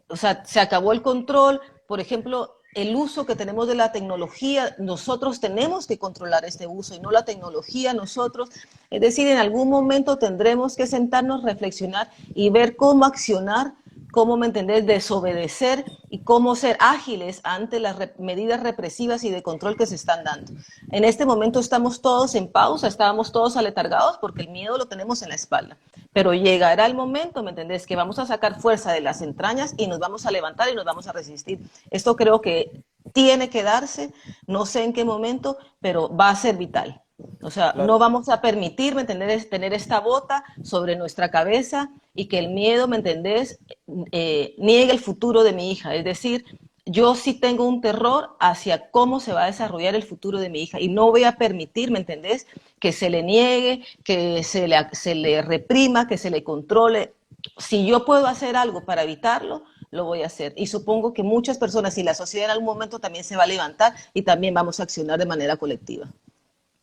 O sea, se acabó el control, por ejemplo, el uso que tenemos de la tecnología, nosotros tenemos que controlar este uso y no la tecnología nosotros. Es decir, en algún momento tendremos que sentarnos, reflexionar y ver cómo accionar, cómo, ¿me entendés?, desobedecer y cómo ser ágiles ante las medidas represivas y de control que se están dando. En este momento estamos todos en pausa, estábamos todos aletargados porque el miedo lo tenemos en la espalda. Pero llegará el momento, ¿me entendés?, que vamos a sacar fuerza de las entrañas y nos vamos a levantar y nos vamos a resistir. Esto creo que tiene que darse, no sé en qué momento, pero va a ser vital. O sea, no Claro. vamos a permitir, ¿me entendés?, tener esta bota sobre nuestra cabeza y que el miedo, ¿me entendés?, niegue el futuro de mi hija. Es decir, yo sí tengo un terror hacia cómo se va a desarrollar el futuro de mi hija y no voy a permitir, ¿me entendés?, que se le niegue, que se le reprima, que se le controle. Si yo puedo hacer algo para evitarlo, lo voy a hacer. Y supongo que muchas personas y la sociedad en algún momento también se va a levantar y también vamos a accionar de manera colectiva.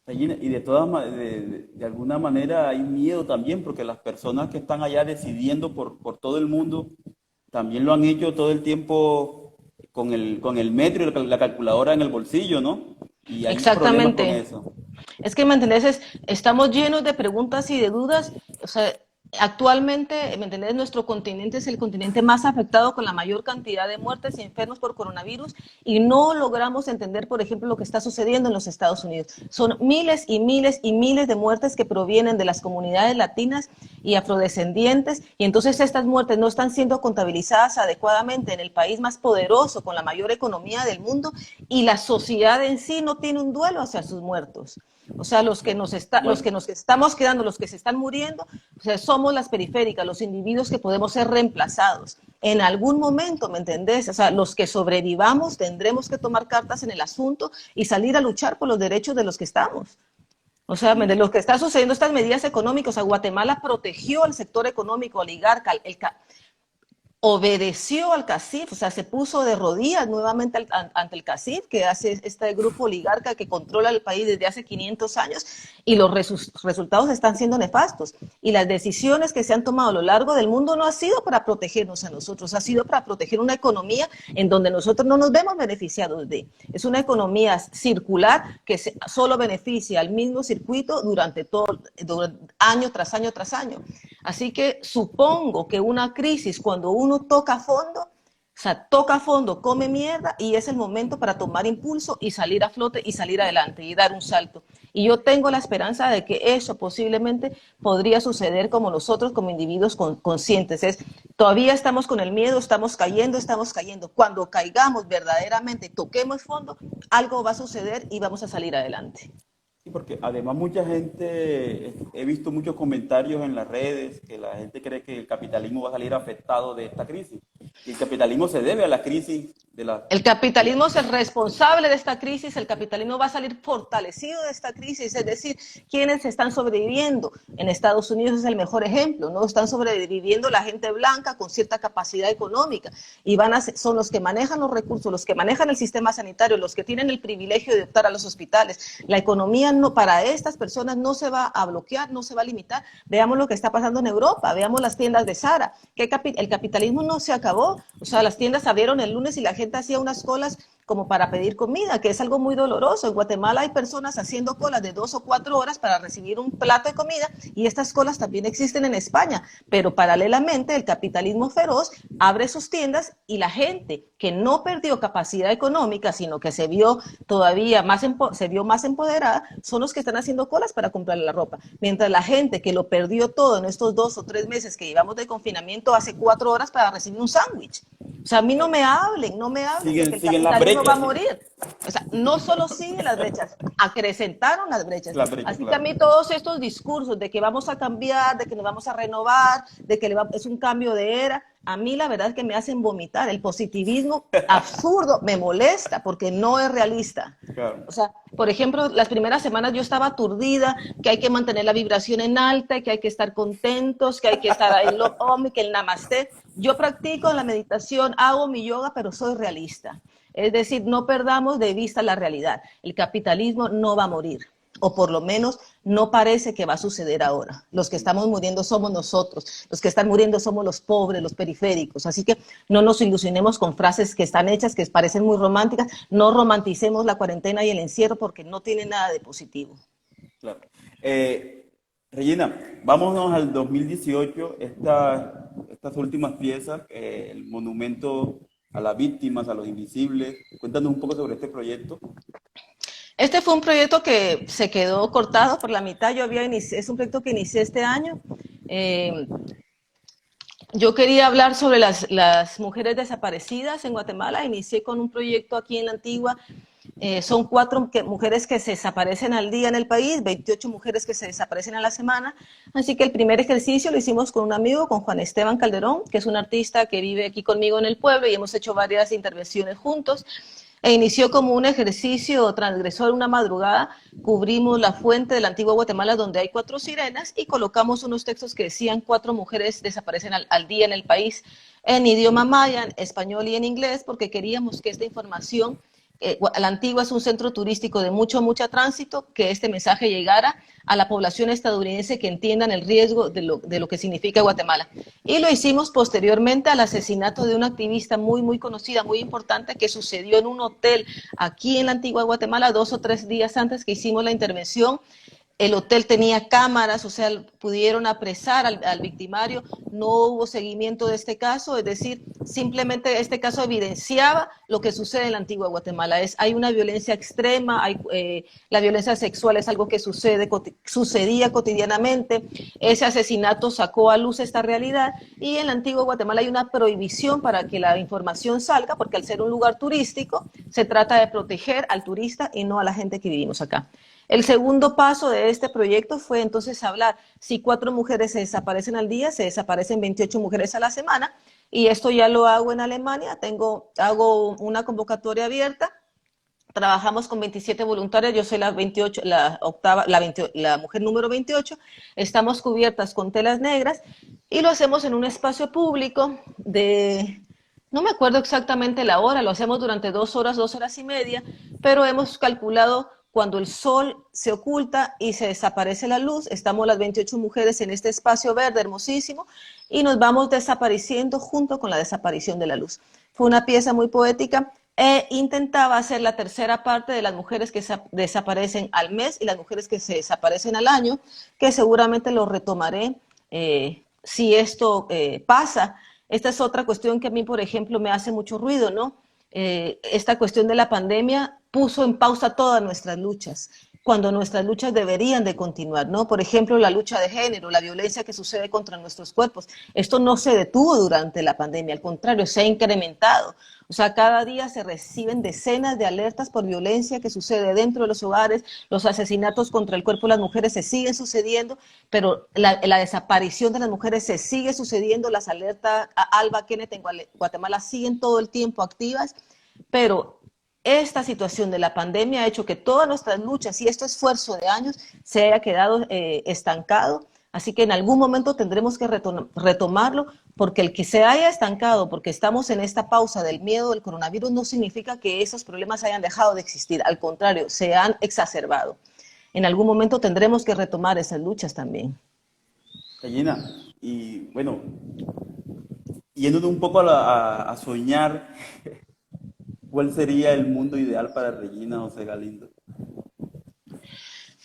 Regina, y de alguna manera hay miedo también, porque las personas que están allá decidiendo por todo el mundo también lo han hecho todo el tiempo con el metro y la calculadora en el bolsillo, ¿no? Y hay problemas con Exactamente. eso. Es que, ¿me entendés? Estamos llenos de preguntas y de dudas. O sea, actualmente, ¿me entendés? Nuestro continente es el continente más afectado con la mayor cantidad de muertes y enfermos por coronavirus y no logramos entender, por ejemplo, lo que está sucediendo en los Estados Unidos. Son miles y miles y miles de muertes que provienen de las comunidades latinas y afrodescendientes y entonces estas muertes no están siendo contabilizadas adecuadamente en el país más poderoso, con la mayor economía del mundo y la sociedad en sí no tiene un duelo hacia sus muertos. O sea, los Bueno, que nos estamos quedando, los que se están muriendo, o sea, somos las periféricas, los individuos que podemos ser reemplazados. En algún momento, ¿me entendés? O sea, los que sobrevivamos tendremos que tomar cartas en el asunto y salir a luchar por los derechos de los que estamos. O sea, lo que está sucediendo, estas medidas económicas, o sea, Guatemala protegió al sector económico oligarca, obedeció al CACIF, o sea, se puso de rodillas nuevamente ante el CACIF, que hace este grupo oligarca que controla el país desde hace 500 años, y los resultados están siendo nefastos. Y las decisiones que se han tomado a lo largo del mundo no ha sido para protegernos a nosotros, ha sido para proteger una economía en donde nosotros no nos vemos beneficiados de. Es una economía circular que solo beneficia al mismo circuito durante año tras año tras año. Así que supongo que una crisis, cuando uno toca fondo, o sea, toca fondo, come mierda, y es el momento para tomar impulso y salir a flote y salir adelante y dar un salto. Y yo tengo la esperanza de que eso posiblemente podría suceder como nosotros, como individuos conscientes. Todavía estamos con el miedo, estamos cayendo, estamos cayendo. Cuando caigamos verdaderamente, toquemos fondo, algo va a suceder y vamos a salir adelante. Sí, porque además mucha gente, he visto muchos comentarios en las redes que la gente cree que el capitalismo va a salir afectado de esta crisis. Y el capitalismo se debe a la crisis de la... El capitalismo es el responsable de esta crisis, el capitalismo va a salir fortalecido de esta crisis, es decir, quienes están sobreviviendo. En Estados Unidos es el mejor ejemplo, ¿no? Están sobreviviendo la gente blanca con cierta capacidad económica y son los que manejan los recursos, los que manejan el sistema sanitario, los que tienen el privilegio de optar a los hospitales. La economía para estas personas no se va a bloquear, no se va a limitar. Veamos lo que está pasando en Europa, veamos las tiendas de Zara, que el capitalismo no se acabó, o sea, las tiendas abrieron el lunes y la gente hacía unas colas como para pedir comida, que es algo muy doloroso. En Guatemala hay personas haciendo colas de 2 o 4 horas para recibir un plato de comida, y estas colas también existen en España, pero paralelamente el capitalismo feroz abre sus tiendas y la gente que no perdió capacidad económica, sino que se vio todavía más empoderada, son los que están haciendo colas para comprar la ropa, mientras la gente que lo perdió todo en estos 2 o 3 meses que llevamos de confinamiento hace 4 horas para recibir un sándwich. O sea, a mí no me hablen, que el capitalismo va a morir. O sea, no solo siguen las brechas, acrecentaron las brechas. Así que a mí todos estos discursos de que vamos a cambiar, de que nos vamos a renovar, de que es un cambio de era, a mí la verdad es que me hacen vomitar. El positivismo absurdo me molesta porque no es realista. Claro. O sea, por ejemplo, las primeras semanas yo estaba aturdida, que hay que mantener la vibración en alta, que hay que estar contentos, que hay que estar ahí, que el namaste. Yo practico la meditación, hago mi yoga, pero soy realista. Es decir, no perdamos de vista la realidad. El capitalismo no va a morir, o por lo menos no parece que va a suceder ahora. Los que estamos muriendo somos nosotros, los que están muriendo somos los pobres, los periféricos. Así que no nos ilusionemos con frases que están hechas, que parecen muy románticas. No romanticemos la cuarentena y el encierro porque no tiene nada de positivo. Claro. Regina, vámonos al 2018, estas últimas piezas, el monumento a las víctimas, a los invisibles. Cuéntanos un poco sobre este proyecto. Este fue un proyecto que se quedó cortado por la mitad. Es un proyecto que inicié este año. Yo quería hablar sobre las mujeres desaparecidas en Guatemala. Inicié con un proyecto aquí en la Antigua. Son 4 mujeres que se desaparecen al día en el país, 28 mujeres que se desaparecen a la semana. Así que el primer ejercicio lo hicimos con un amigo, con Juan Esteban Calderón, que es un artista que vive aquí conmigo en el pueblo, y hemos hecho varias intervenciones juntos. Inició como un ejercicio transgresor una madrugada. Cubrimos la fuente de la antigua Guatemala donde hay 4 sirenas y colocamos unos textos que decían 4 mujeres desaparecen al día en el país, en idioma maya, en español y en inglés, porque queríamos que esta información, la Antigua es un centro turístico de mucho tránsito, que este mensaje llegara a la población estadounidense, que entiendan el riesgo de lo que significa Guatemala. Y lo hicimos posteriormente al asesinato de una activista muy conocida, muy importante, que sucedió en un hotel aquí en la Antigua Guatemala 2 o 3 días antes que hicimos la intervención. El hotel tenía cámaras, o sea, pudieron apresar al victimario. No hubo seguimiento de este caso, es decir, simplemente este caso evidenciaba lo que sucede en la Antigua Guatemala. Hay una violencia extrema, la violencia sexual es algo que sucedía cotidianamente. Ese asesinato sacó a luz esta realidad, y en la Antigua Guatemala hay una prohibición para que la información salga, porque al ser un lugar turístico se trata de proteger al turista y no a la gente que vivimos acá. El segundo paso de este proyecto fue entonces hablar, si 4 mujeres se desaparecen al día, se desaparecen 28 mujeres a la semana, y esto ya lo hago en Alemania. Hago una convocatoria abierta trabajamos con 27 voluntarias, yo soy la 28, la octava, la mujer número 28, estamos cubiertas con telas negras y lo hacemos en un espacio público de, no me acuerdo exactamente la hora, lo hacemos durante 2 horas, 2 horas y media, pero hemos calculado cuando el sol se oculta y se desaparece la luz, estamos las 28 mujeres en este espacio verde hermosísimo y nos vamos desapareciendo junto con la desaparición de la luz. Fue una pieza muy poética e intentaba hacer la tercera parte de las mujeres que desaparecen al mes y las mujeres que se desaparecen al año, que seguramente lo retomaré si esto pasa. Esta es otra cuestión que a mí, por ejemplo, me hace mucho ruido, ¿no? Esta cuestión de la pandemia puso en pausa todas nuestras luchas, cuando nuestras luchas deberían de continuar, ¿no? Por ejemplo, la lucha de género, la violencia que sucede contra nuestros cuerpos. Esto no se detuvo durante la pandemia, al contrario, se ha incrementado. O sea, cada día se reciben decenas de alertas por violencia que sucede dentro de los hogares, los asesinatos contra el cuerpo de las mujeres se siguen sucediendo, pero la desaparición de las mujeres se sigue sucediendo, las alertas a Alba Kenneth en Guatemala siguen todo el tiempo activas, pero esta situación de la pandemia ha hecho que todas nuestras luchas y este esfuerzo de años se haya quedado estancado. Así que en algún momento tendremos que retomarlo, porque el que se haya estancado, porque estamos en esta pausa del miedo del coronavirus, no significa que esos problemas hayan dejado de existir. Al contrario, se han exacerbado. En algún momento tendremos que retomar esas luchas también. Regina, y bueno, yéndonos un poco a soñar, ¿cuál sería el mundo ideal para Regina José Galindo?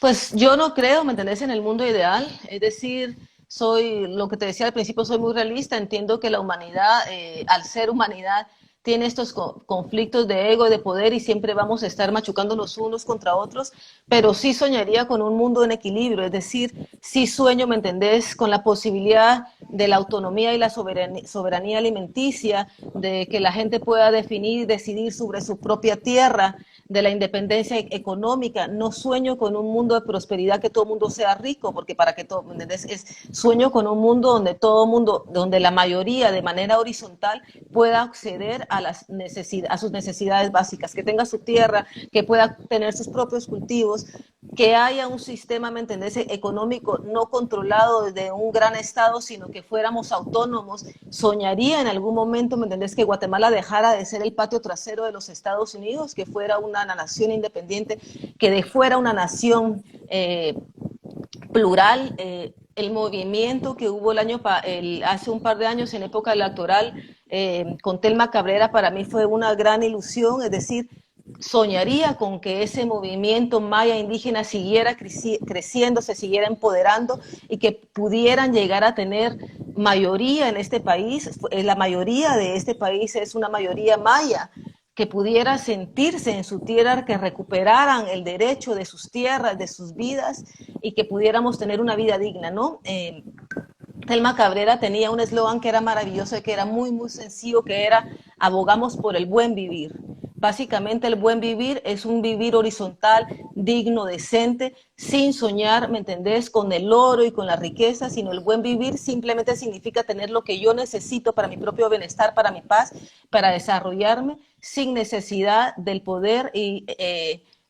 Pues yo no creo, ¿me entendés?, en el mundo ideal. Es decir, soy, lo que te decía al principio, soy muy realista. Entiendo que la humanidad, al ser humanidad, tiene estos conflictos de ego, de poder y siempre vamos a estar machucándonos unos contra otros, pero sí soñaría con un mundo en equilibrio. Es decir, sí sueño, ¿me entendés?, con la posibilidad de la autonomía y la soberanía alimenticia, de que la gente pueda definir y decidir sobre su propia tierra, de la independencia económica. No sueño con un mundo de prosperidad que todo el mundo sea rico, porque para que todo, ¿me entendés? Sueño con un mundo donde todo mundo, donde la mayoría de manera horizontal pueda acceder a sus necesidades básicas, que tenga su tierra, que pueda tener sus propios cultivos, que haya un sistema, ¿me entendés?, económico no controlado desde un gran estado, sino que fuéramos autónomos. Soñaría en algún momento, ¿me entendés?, que Guatemala dejara de ser el patio trasero de los Estados Unidos, que fuera una nación independiente, que fuera una nación plural. El movimiento que hubo hace un par de años en época electoral con Telma Cabrera para mí fue una gran ilusión. Es decir, soñaría con que ese movimiento maya indígena siguiera creciendo, se siguiera empoderando y que pudieran llegar a tener mayoría en este país. La mayoría de este país es una mayoría maya, que pudiera sentirse en su tierra, que recuperaran el derecho de sus tierras, de sus vidas, y que pudiéramos tener una vida digna, ¿no? Telma Cabrera tenía un eslogan que era maravilloso y que era muy, muy sencillo, que era: abogamos por el buen vivir. Básicamente el buen vivir es un vivir horizontal, digno, decente, sin soñar, ¿me entendés?, con el oro y con la riqueza, sino el buen vivir simplemente significa tener lo que yo necesito para mi propio bienestar, para mi paz, para desarrollarme, sin necesidad del poder y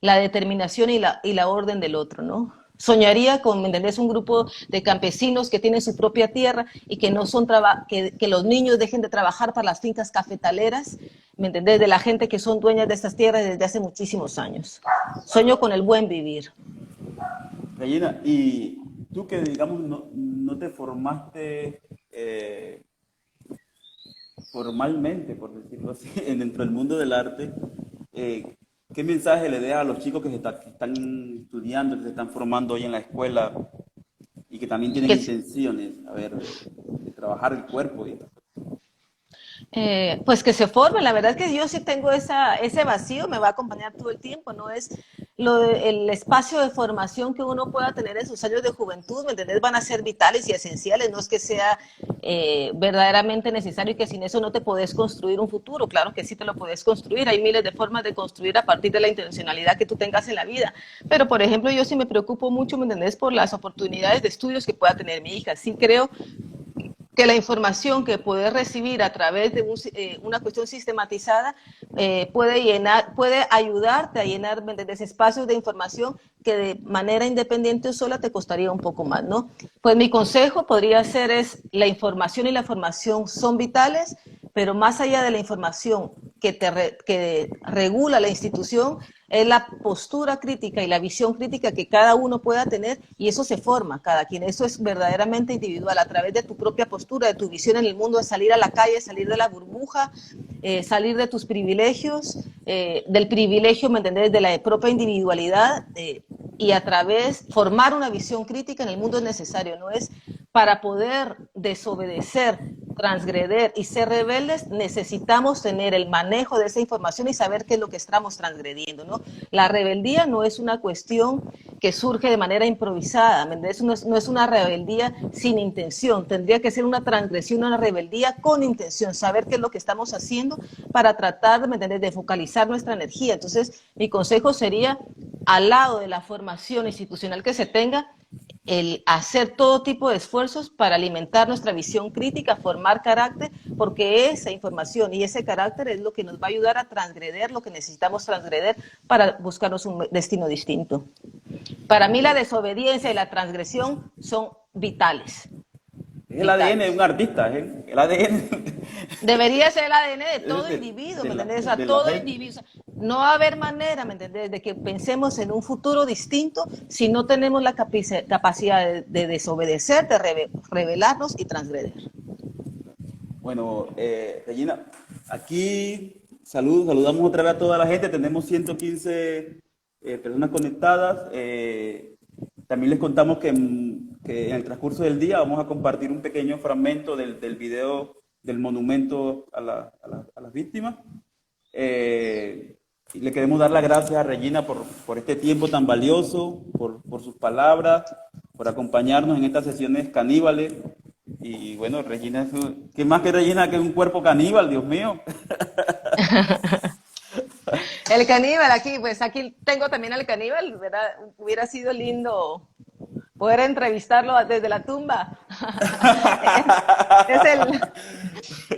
la determinación y la orden del otro, ¿no? Soñaría con, ¿me entendés?, un grupo de campesinos que tienen su propia tierra y que no son que los niños dejen de trabajar para las fincas cafetaleras, ¿me entendés?, de la gente que son dueñas de estas tierras desde hace muchísimos años. Sueño con el buen vivir. Regina, y tú que digamos no te formaste formalmente, por decirlo así, dentro del mundo del arte, ¿qué mensaje le dejas a los chicos que están estudiando, que se están formando hoy en la escuela y que también tienen Que, intenciones, a ver, de trabajar el cuerpo? pues que se formen. La verdad es que yo sí tengo ese vacío, me va a acompañar todo el tiempo. No es el espacio de formación que uno pueda tener en sus años de juventud, ¿me entendés?, van a ser vitales y esenciales. No es que sea verdaderamente necesario y que sin eso no te podés construir un futuro. Claro que sí te lo podés construir. Hay miles de formas de construir a partir de la intencionalidad que tú tengas en la vida. Pero, por ejemplo, yo sí me preocupo mucho, ¿me entendés?, por las oportunidades de estudios que pueda tener mi hija. Sí creo que la información que puedes recibir a través de una cuestión sistematizada puede ayudarte a llenar espacios de información que de manera independiente o sola te costaría un poco más, ¿no? Pues mi consejo podría ser la información y la formación son vitales, pero más allá de la información que regula la institución, es la postura crítica y la visión crítica que cada uno pueda tener, y eso se forma cada quien. Eso es verdaderamente individual, a través de tu propia postura, de tu visión en el mundo, de salir a la calle, salir de la burbuja, salir de tus privilegios, del privilegio, ¿me entendés?, de la propia individualidad, y a través formar una visión crítica en el mundo es necesario, ¿no? Es para poder desobedecer, transgreder y ser rebeldes, necesitamos tener el manejo de esa información y saber qué es lo que estamos transgrediendo, ¿no? La rebeldía no es una cuestión que surge de manera improvisada, ¿me entiendes? No es una rebeldía sin intención, tendría que ser una transgresión, una rebeldía con intención, saber qué es lo que estamos haciendo para tratar, ¿me entiendes?, de focalizar nuestra energía. Entonces, mi consejo sería, al lado de la formación institucional que se tenga, el hacer todo tipo de esfuerzos para alimentar nuestra visión crítica, formar carácter, porque esa información y ese carácter es lo que nos va a ayudar a transgreder lo que necesitamos transgreder para buscarnos un destino distinto. Para mí la desobediencia y la transgresión son vitales. Es el ADN de un artista, ¿eh? El ADN Debería ser el ADN de todo individuo, ¿me entiendes? O sea, de la todo gente. individuo. No va a haber manera, ¿me entiendes?, de que pensemos en un futuro distinto si no tenemos la capacidad de desobedecer, de rebelarnos y transgredir. Bueno, Regina, aquí saludamos otra vez a toda la gente. Tenemos 115 personas conectadas. También les contamos que en el transcurso del día vamos a compartir un pequeño fragmento del video del monumento a las víctimas. Y le queremos dar las gracias a Regina por este tiempo tan valioso, por sus palabras, por acompañarnos en estas sesiones caníbales. Y bueno, Regina, ¿qué más que Regina que un cuerpo caníbal, Dios mío? El caníbal aquí, pues aquí tengo también al caníbal, ¿verdad? Hubiera sido lindo poder entrevistarlo desde la tumba.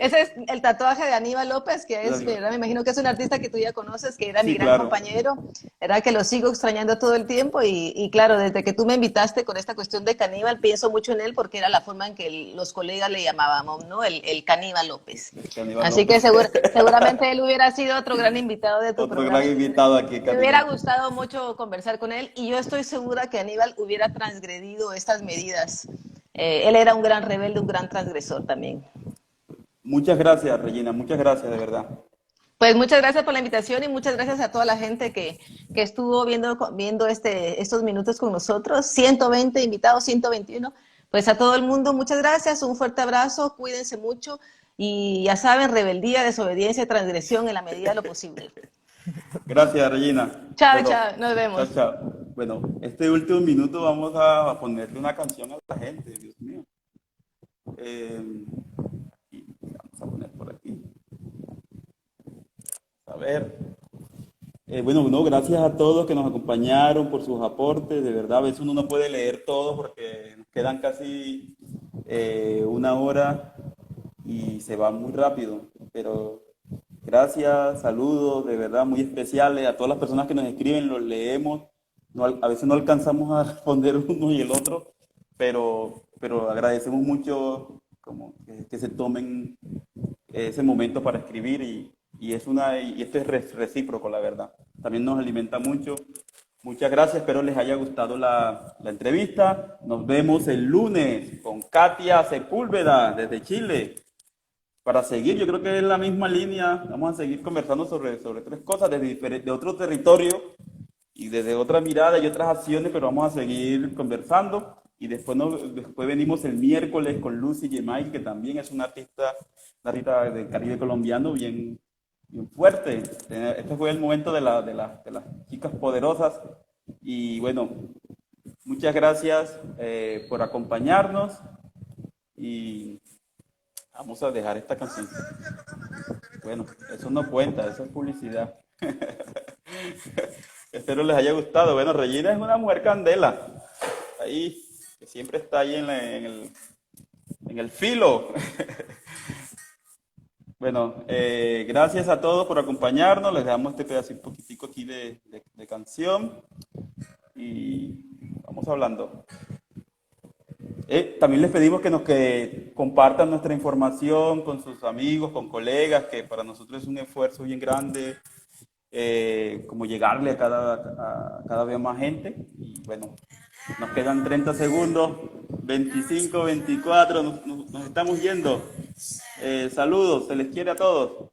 Ese es el tatuaje de Aníbal López, que es, ¿verdad?, me imagino que es un artista que tú ya conoces, que era mi Sí, gran claro. compañero, era que lo sigo extrañando todo el tiempo y claro, desde que tú me invitaste con esta cuestión de caníbal, pienso mucho en él porque era la forma en que los colegas le llamábamos, ¿no? El caníbal López. El caníbal Así que López. seguramente él hubiera sido otro gran invitado de tu Otro programa. gran invitado aquí, Me hubiera caníbal. gustado mucho conversar con él y yo estoy segura que Aníbal hubiera transgredido estas medidas. Él era un gran rebelde, un gran transgresor también. Muchas gracias, Regina, muchas gracias, de verdad. Pues muchas gracias por la invitación y muchas gracias a toda la gente que estuvo viendo estos minutos con nosotros. 120 invitados, 121. Pues a todo el mundo, muchas gracias, un fuerte abrazo, cuídense mucho y ya saben, rebeldía, desobediencia, transgresión en la medida de lo posible. Gracias, Regina. Chao, Bueno, chao, nos chao, vemos. chao. Bueno, este último minuto vamos a ponerle una canción a la gente, Dios mío. Y vamos a poner por aquí. A ver. Bueno, no, gracias a todos que nos acompañaron por sus aportes. De verdad, a veces uno no puede leer todo porque nos quedan casi una hora y se va muy rápido. Pero gracias, saludos, de verdad, muy especiales a todas las personas que nos escriben, los leemos. No, a veces no alcanzamos a responder uno y el otro, pero agradecemos mucho como que se tomen ese momento para escribir y esto es recíproco, la verdad. También nos alimenta mucho. Muchas gracias, espero les haya gustado la entrevista. Nos vemos el lunes con Katia Sepúlveda desde Chile. Para seguir, yo creo que es la misma línea. Vamos a seguir conversando sobre tres cosas de otro territorio y desde otra mirada y otras acciones, pero vamos a seguir conversando. Y después venimos el miércoles con Lucy Gemay, que también es una artista del Caribe colombiano bien fuerte. Este fue el momento de las chicas poderosas. Y bueno, muchas gracias por acompañarnos y vamos a dejar esta canción. Bueno, eso no cuenta, eso es publicidad. Espero les haya gustado. Bueno, Regina es una mujer candela. Ahí, que siempre está ahí en en el filo. Bueno, gracias a todos por acompañarnos. Les damos este pedacito poquitico aquí de canción y vamos hablando. También les pedimos que compartan nuestra información con sus amigos, con colegas, que para nosotros es un esfuerzo bien grande, como llegarle a cada vez más gente. Y bueno, nos quedan 30 segundos, 25, 24, nos estamos yendo. Saludos, se les quiere a todos.